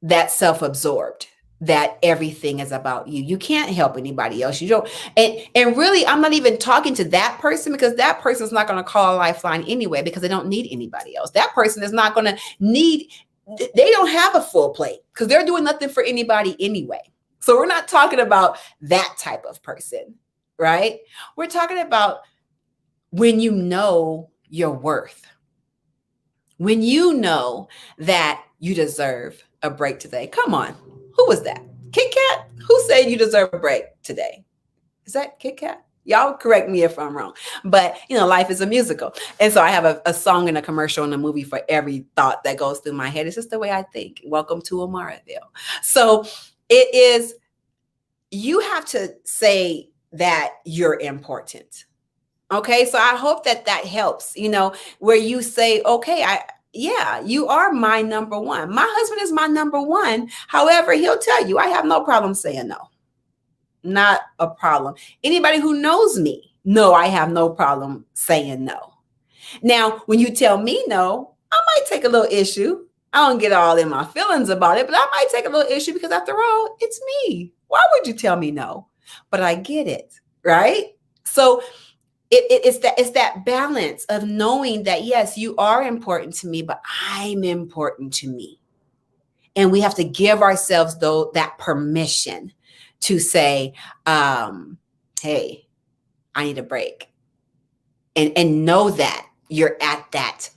that self-absorbed, that everything is about you. You can't help anybody else. You don't. And really, I'm not even talking to that person because that person's not going to call a lifeline anyway because they don't need anybody else. That person is not going to need, they don't have a full plate because they're doing nothing for anybody anyway. So we're not talking about that type of person, right? We're talking about when you know your worth, when you know that you deserve a break today. Come on. Who was that? Kit Kat? Who said you deserve a break today? Is that Kit Kat? Y'all correct me if I'm wrong. But, life is a musical. And so I have a song and a commercial and a movie for every thought that goes through my head. It's just the way I think. Welcome to Amaraville. So it is, you have to say that you're important. Okay. So I hope that helps, where you say, okay, yeah, you are my number one. My husband is my number one. However, he'll tell you, I have no problem saying no. Not a problem. Anybody who knows me, no, I have no problem saying no. Now, when you tell me no, I might take a little issue. I don't get all in my feelings about it, but I might take a little issue because after all, it's me. Why would you tell me no? But I get it, right? So it's that balance of knowing that, yes, you are important to me, but I'm important to me. And we have to give ourselves, though, that permission to say, hey, I need a break. And know that you're at that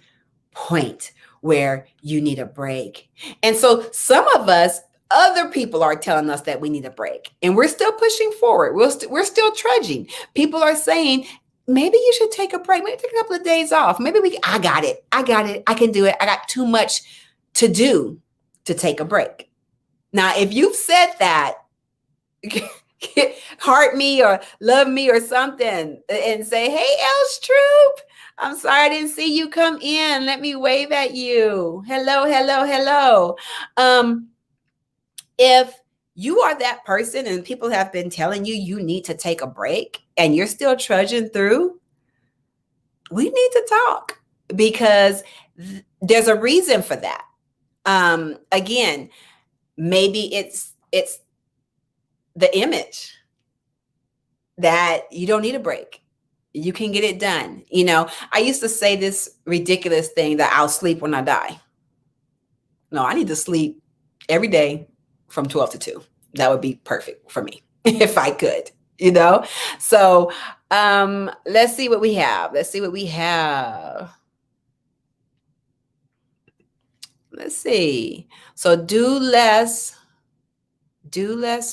point where you need a break. And so some of us, other people are telling us that we need a break. And we're still pushing forward. We're still trudging. People are saying, maybe you should take a break. Maybe take a couple of days off. Maybe I got it. I can do it. I got too much to do to take a break. Now, if you've said that, heart me or love me or something and say, hey, Else Troop, I'm sorry I didn't see you come in. Let me wave at you. Hello, hello, hello. If you are that person and people have been telling you you need to take a break and you're still trudging through, we need to talk because there's a reason for that. Again, maybe it's the image that you don't need a break. You can get it done. I used to say this ridiculous thing that I'll sleep when I die. No, I need to sleep every day from 12 to 2. That would be perfect for me if I could, So let's see what we have. Let's see. So do less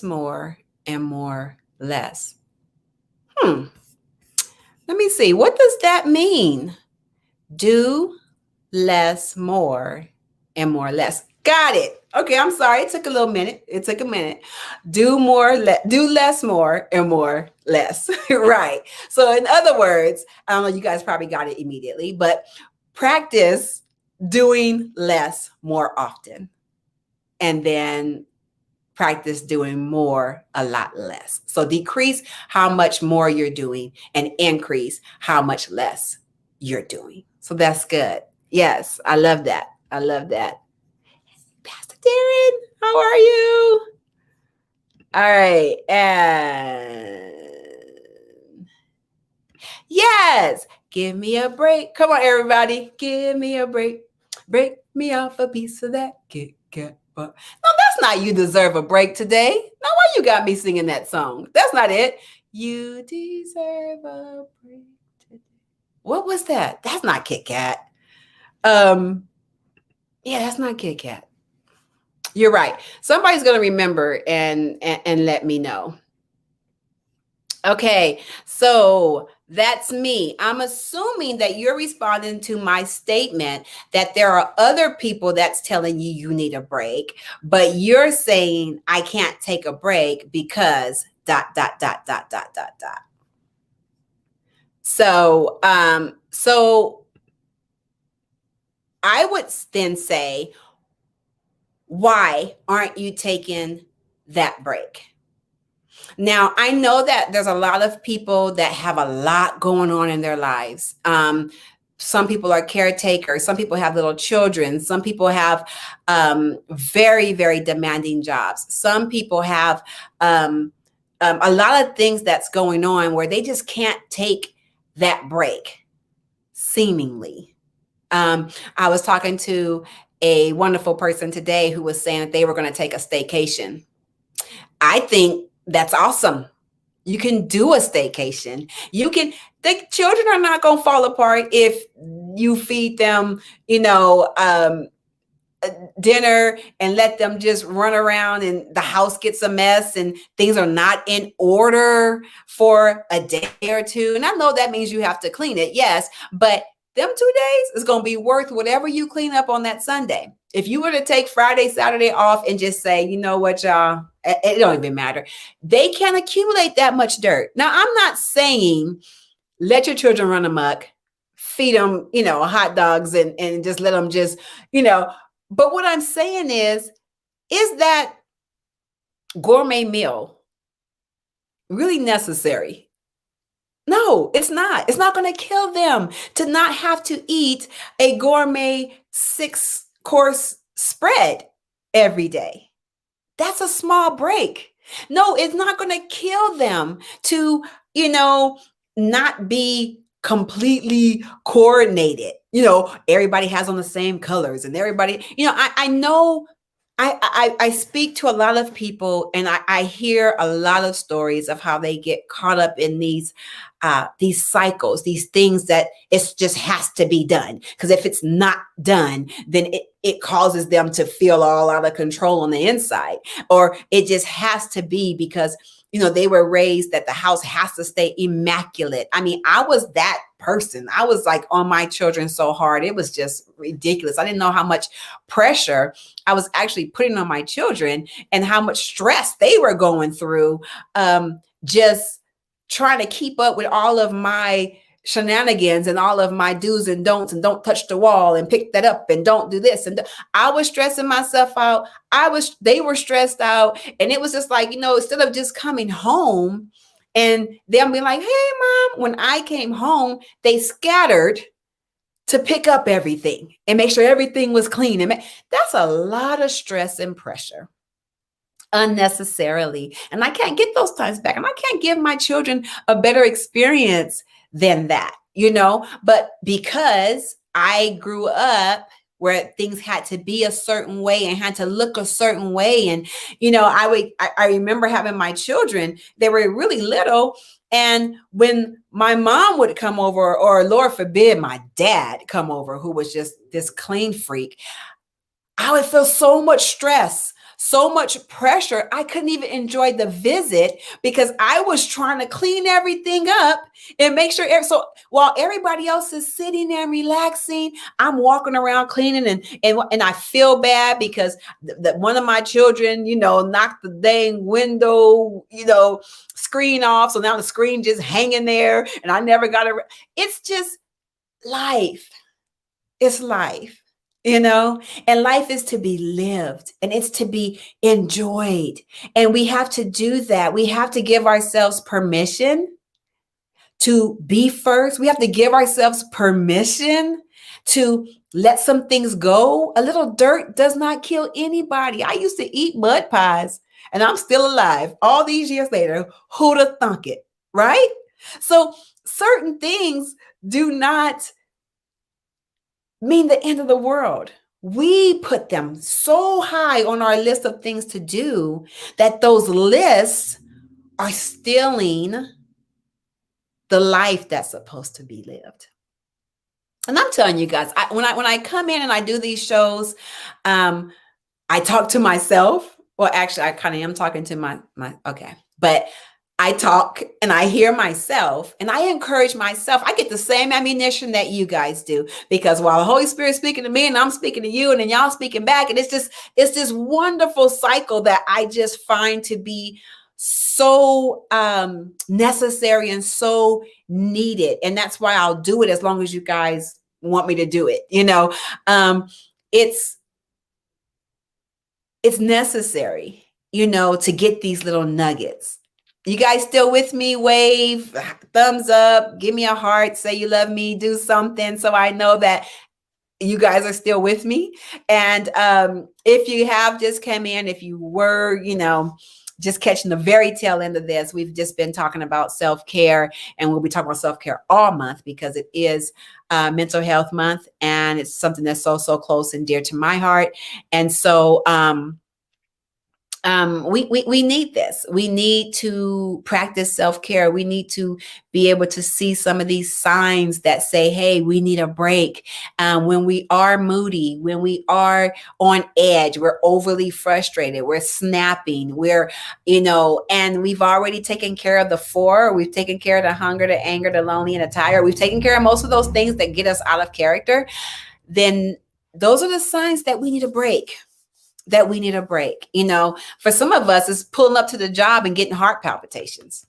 more, and more less. Let me see. What does that mean? Do less more, and more less. Got it. Okay, I'm sorry. It took a little minute. It took a minute. Do less more, and more less. Right. So in other words, I don't know, you guys probably got it immediately, but practice doing less more often. And then practice doing more a lot less. So decrease how much more you're doing and increase how much less you're doing. So that's good. Yes, I love that. I love that. Pastor Darren, how are you? All right. And yes, give me a break. Come on, everybody. Give me a break. Break me off a piece of that Kit Kat. No, that's not You Deserve a Break Today. Now, why you got me singing that song? That's not it. You deserve a break today. What was that? That's not Kit Kat. Yeah, that's not Kit Kat. You're right. Somebody's going to remember and let me know. Okay, so that's me. I'm assuming that you're responding to my statement that there are other people that's telling you you need a break, but you're saying I can't take a break because ... So, I would then say, why aren't you taking that break? Now, I know that there's a lot of people that have a lot going on in their lives. Some people are caretakers. Some people have little children. Some people have very, very demanding jobs. Some people have a lot of things that's going on where they just can't take that break, seemingly. I was talking to a wonderful person today who was saying that they were going to take a staycation. I think that's awesome. You can do a staycation. The children are not going to fall apart if you feed them, dinner and let them just run around and the house gets a mess and things are not in order for a day or two. And I know that means you have to clean it. Yes. But them 2 days is going to be worth whatever you clean up on that Sunday. If you were to take Friday, Saturday off and just say, you know what, y'all, it don't even matter. They can't accumulate that much dirt. Now, I'm not saying let your children run amok, feed them, hot dogs and just let them just, but what I'm saying is that gourmet meal really necessary? No, it's not. It's not going to kill them to not have to eat a gourmet 6-course spread every day. That's a small break. No, it's not going to kill them to, not be completely coordinated. Everybody has on the same colors and everybody, I know I speak to a lot of people and I hear a lot of stories of how they get caught up in these cycles, these things that it just has to be done. Because if it's not done, then it causes them to feel all out of control on the inside, or it just has to be because they were raised that the house has to stay immaculate. I mean, I was that person. I was like on my children so hard. It was just ridiculous. I didn't know how much pressure I was actually putting on my children and how much stress they were going through, just trying to keep up with all of my shenanigans and all of my do's and don'ts, and don't touch the wall and pick that up and don't do this. And I was stressing myself out. They were stressed out. And it was just like, instead of just coming home and them being like, hey, mom, when I came home, they scattered to pick up everything and make sure everything was clean. And that's a lot of stress and pressure unnecessarily. And I can't get those times back. And I can't give my children a better experience than that, but because I grew up where things had to be a certain way and had to look a certain way. And, I remember having my children, they were really little. And when my mom would come over, or Lord forbid, my dad come over, who was just this clean freak, I would feel so much stress, so much pressure. I couldn't even enjoy the visit because I was trying to clean everything up and make sure. So while everybody else is sitting there and relaxing, I'm walking around cleaning, and I feel bad because one of my children, knocked the dang window, screen off. So now the screen just hanging there, and I never got it. It's just life. It's life. And life is to be lived, and it's to be enjoyed. And we have to do that. We have to give ourselves permission to be first. We have to give ourselves permission to let some things go. A little dirt does not kill anybody. I used to eat mud pies, and I'm still alive all these years later. Who'd have thunk it, right? So certain things do not mean the end of the world. We put them so high on our list of things to do that those lists are stealing the life that's supposed to be lived. And I'm telling you guys, when I come in and I do these shows, I talk to myself. Well, actually, I kind of am talking to my okay, but I talk and I hear myself and I encourage myself. I get the same ammunition that you guys do, because while the Holy Spirit's speaking to me and I'm speaking to you and then y'all speaking back, and it's this wonderful cycle that I just find to be so necessary and so needed. And that's why I'll do it as long as you guys want me to do it. It's necessary, to get these little nuggets. You guys still with me? Wave, thumbs up, give me a heart, say you love me, do something so I know that you guys are still with me. And if you have just come in, if you were, just catching the very tail end of this, we've just been talking about self-care, and we'll be talking about self-care all month because it is Mental Health Month, and it's something that's so, so close and dear to my heart. And so, we need this. We need to practice self-care. We need to be able to see some of these signs that say, hey, we need a break. When we are moody, when we are on edge, we're overly frustrated, we're snapping, we're, and we've already taken care of the 4. We've taken care of the hunger, the anger, the lonely, and the tired. We've taken care of most of those things that get us out of character. Then those are the signs that we need a break. For some of us, it's pulling up to the job and getting heart palpitations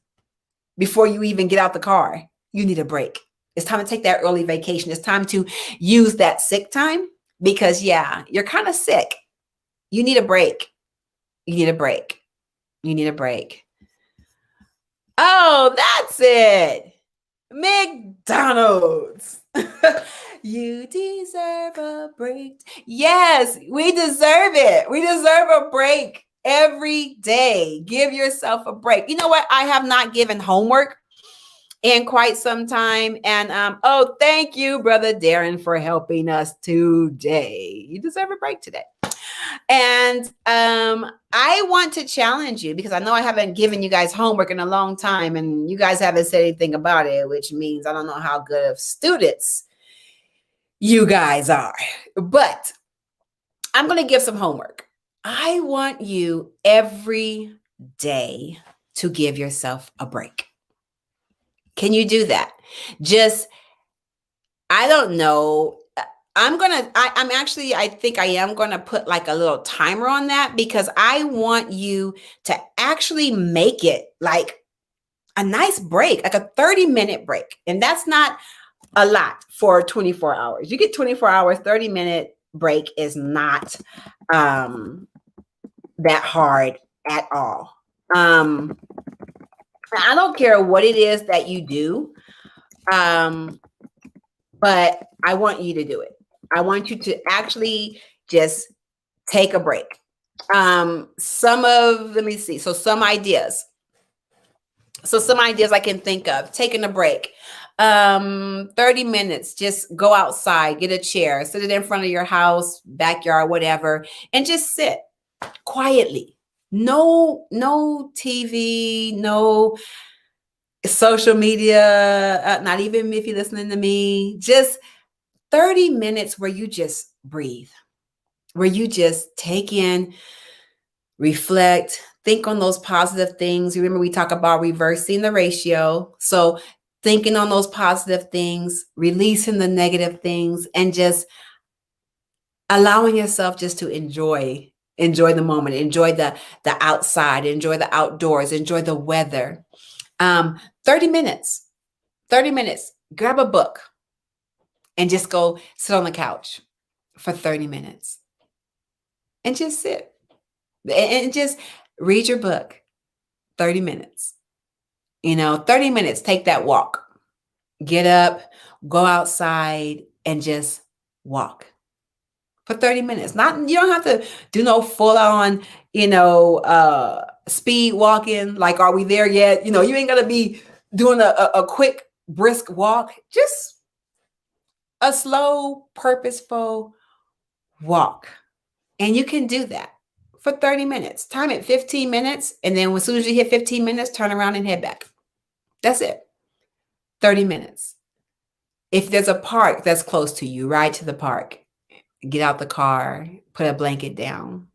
before you even get out the car. You need a break. It's time to take that early vacation. It's time to use that sick time because, you're kind of sick. You need a break. You need a break. Oh, that's it. McDonald's. You deserve a break. Yes, we deserve it. We deserve a break every day. Give yourself a break. You know what? I have not given homework in quite some time. And thank you, Brother Darren, for helping us today. You deserve a break today. And I want to challenge you because I know I haven't given you guys homework in a long time, and you guys haven't said anything about it, which means I don't know how good of students you guys are. But I'm going to give some homework. I want you every day to give yourself a break? Can you do that? Just, I don't know. I think I am gonna put like a little timer on that because I want you to actually make it like a nice break, like a 30-minute break. And that's not a lot for 24 hours. You get 24 hours, 30-minute break is not that hard at all. I don't care what it is that you do, but I want you to do it. I want you to actually just take a break. Let me see. Some ideas. Some ideas I can think of. Taking a break. 30 minutes, just go outside, get a chair, sit it in front of your house, backyard, whatever, and just sit quietly. No TV, no social media, not even if you're listening to me. Just 30 minutes where you just breathe, where you just take in, reflect, think on those positive things. Remember, we talk about reversing the ratio. So thinking on those positive things, releasing the negative things, and just allowing yourself just to enjoy the moment, enjoy the outside, enjoy the outdoors, enjoy the weather. 30 minutes, grab a book and just go sit on the couch for 30 minutes and just sit and just read your book. 30 minutes, 30 minutes, take that walk, get up, go outside and just walk for 30 minutes. You don't have to do no full on, speed walking. Like, are we there yet? You ain't gonna be doing a quick brisk walk, just a slow, purposeful walk. And you can do that for 30 minutes. Time it 15 minutes. And then as soon as you hit 15 minutes, turn around and head back. That's it. 30 minutes. If there's a park that's close to you, ride to the park. Get out the car, put a blanket down,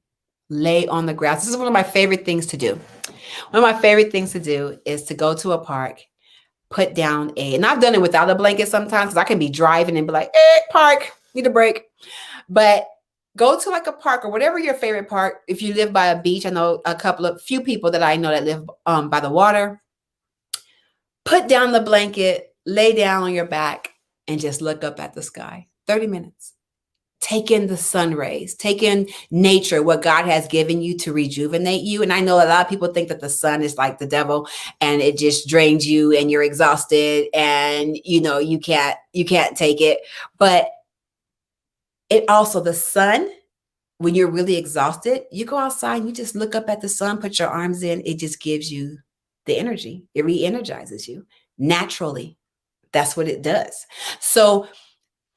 lay on the grass. This is one of my favorite things to do. One of my favorite things to do is to go to a park, put down and I've done it without a blanket sometimes because I can be driving and be like, park, need a break. But go to like a park or whatever your favorite park. If you live by a beach, I know few people that I know that live by the water. Put down the blanket, lay down on your back, and just look up at the sky. 30 minutes. Take in the sun rays, take in nature, what God has given you to rejuvenate you. And I know a lot of people think that the sun is like the devil and it just drains you and you're exhausted and you can't take it. But it also, the sun, when you're really exhausted, you go outside and you just look up at the sun, put your arms in, it just gives you the energy. It re-energizes you naturally. That's what it does. So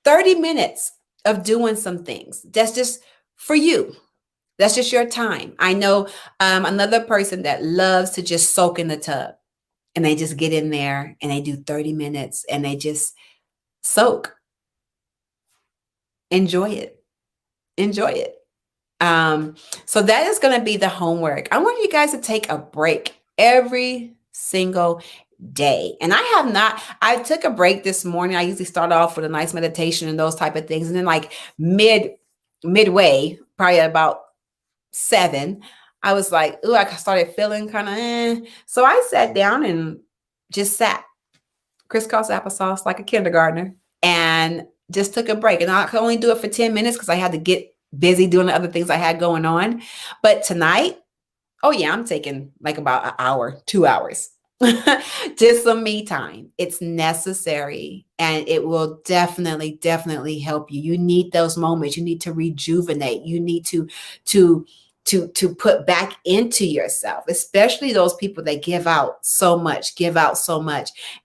30 minutes of doing some things. That's just for you. That's just your time. I know another person that loves to just soak in the tub and they just get in there and they do 30 minutes and they just soak. Enjoy it. Enjoy it. So that is going to be the homework. I want you guys to take a break every single day. And I took a break this morning. I usually start off with a nice meditation and those type of things. And then like midway, probably at about 7, I was like, I started feeling kind of, So I sat down and just sat crisscross applesauce like a kindergartner and just took a break. And I could only do it for 10 minutes because I had to get busy doing the other things I had going on. But tonight, I'm taking like about an hour, 2 hours. Just some me time. It's necessary and it will definitely help you. You need those moments. You need to rejuvenate. You need to put back into yourself, especially those people that give out so much.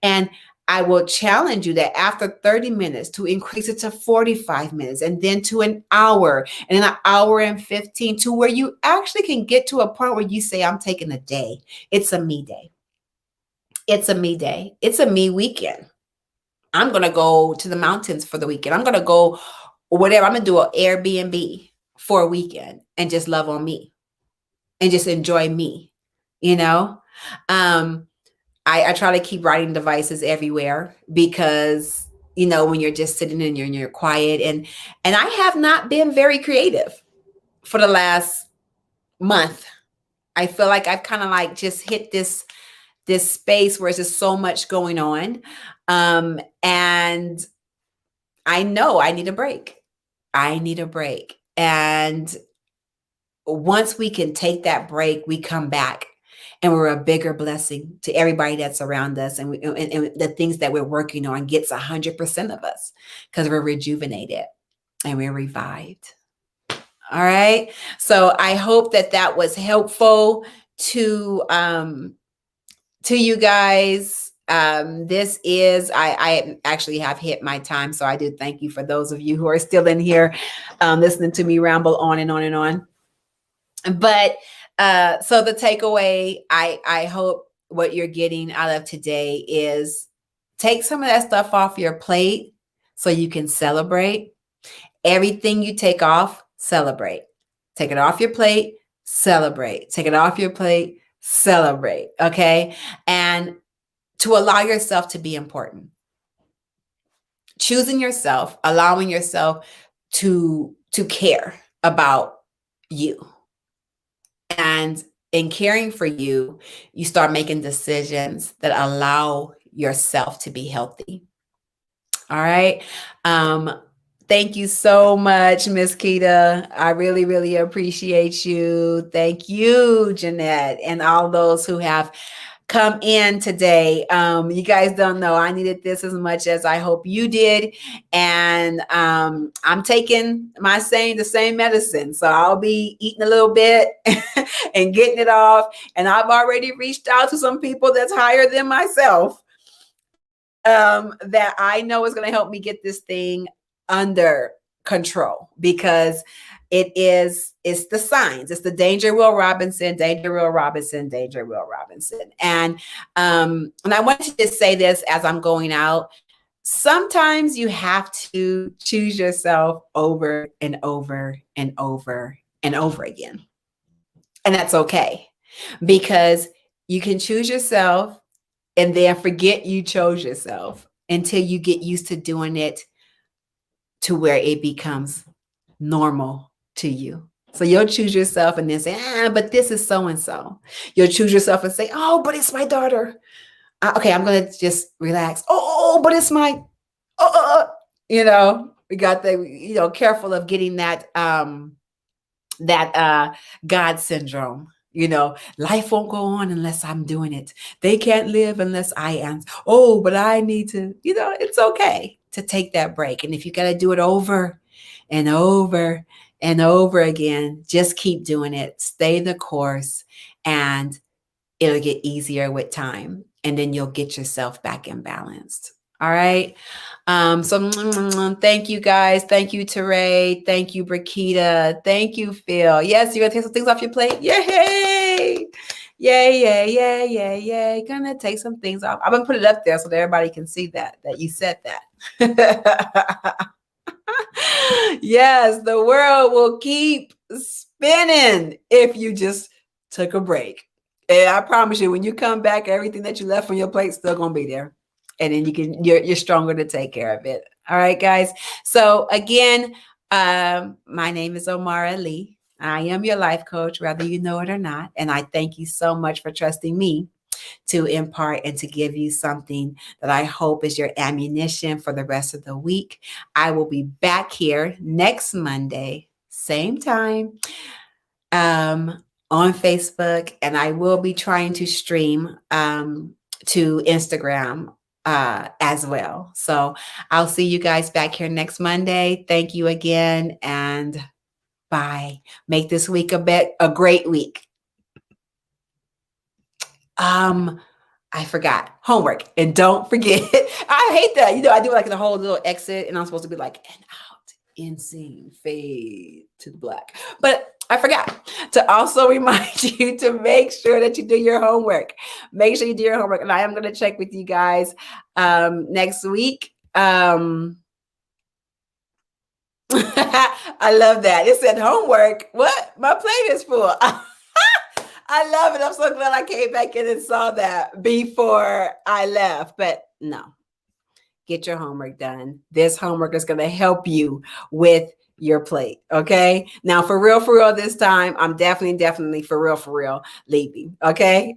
And I will challenge you that after 30 minutes to increase it to 45 minutes and then to an hour and then an hour and 15 to where you actually can get to a point where you say, I'm taking a day. It's a me day. It's a me day. It's a me weekend. I'm going to go to the mountains for the weekend. I'm going to go whatever. I'm going to do an Airbnb for a weekend and just love on me and just enjoy me. you know? Um, I try to keep writing devices everywhere because, when you're just sitting and you're quiet, and I have not been very creative for the last month. I feel like I've kind of like just hit this space where there's just so much going on. And I know I need a break. I need a break. And once we can take that break, we come back and we're a bigger blessing to everybody that's around us. And the things that we're working on gets 100% of us because we're rejuvenated and we're revived. All right. So I hope that was helpful to you guys. This is, I actually have hit my time. So I do thank you for those of you who are still in here listening to me ramble on and on and on. But so the takeaway, I hope what you're getting out of today is take some of that stuff off your plate so you can celebrate. Everything you take off, celebrate. Take it off your plate, celebrate. Take it off your plate, celebrate. Okay. And to allow yourself to be important. Choosing yourself, allowing yourself to care about you. And in caring for you, you start making decisions that allow yourself to be healthy. All right. Thank you so much, Miss Keita. I really, really appreciate you. Thank you, Jeanette, and all those who have come in today. You guys don't know I needed this as much as I hope you did. And I'm taking the same medicine. So I'll be eating a little bit and getting it off. And I've already reached out to some people that's higher than myself that I know is going to help me get this thing under control, because it's the signs. It's the Danger Will Robinson, Danger Will Robinson, Danger Will Robinson. And I want to just say this as I'm going out. Sometimes you have to choose yourself over and over and over and over again. And that's okay, because you can choose yourself and then forget you chose yourself until you get used to doing it to where it becomes normal to you. So you'll choose yourself and then say, but this is so-and-so. You'll choose yourself and say, oh, but it's my daughter. Okay, I'm going to just relax. Oh, but it's my, we got the, careful of getting that God syndrome. Life won't go on unless I'm doing it. They can't live unless I am. Oh, but I need to, it's okay to take that break. And if you got to do it over and over and over again, just keep doing it. Stay the course, and it'll get easier with time. And then you'll get yourself back in balanced. All right. So thank you guys. Thank you, Teray. Thank you, Brakita. Thank you, Phil. Yes, you're gonna take some things off your plate. Yay! Yay. Gonna take some things off. I'm gonna put it up there so that everybody can see that you said that. Yes, the world will keep spinning if you just took a break. And I promise you, when you come back, everything that you left on your plate is still gonna be there. And then you're stronger to take care of it. All right, guys. So again, my name is Omara Lee. I am your life coach, whether you know it or not. And I thank you so much for trusting me to impart and to give you something that I hope is your ammunition for the rest of the week. I will be back here next Monday, same time, on Facebook, and I will be trying to stream to Instagram as well. So I'll see you guys back here next Monday. Thank you again, and bye. Make this week a great week. I forgot homework, and don't forget, I hate that. I do like the whole little exit, and I'm supposed to be like, and out, in scene, fade to the black. But I forgot to also remind you to make sure that you do your homework. Make sure you do your homework. And I am going to check with you guys next week. I love that. It said homework. What? My plate is full. I love it. I'm so glad I came back in and saw that before I left. But no, get your homework done. This homework is going to help you with your plate. Okay. Now, for real this time, I'm definitely for real leaving. Okay.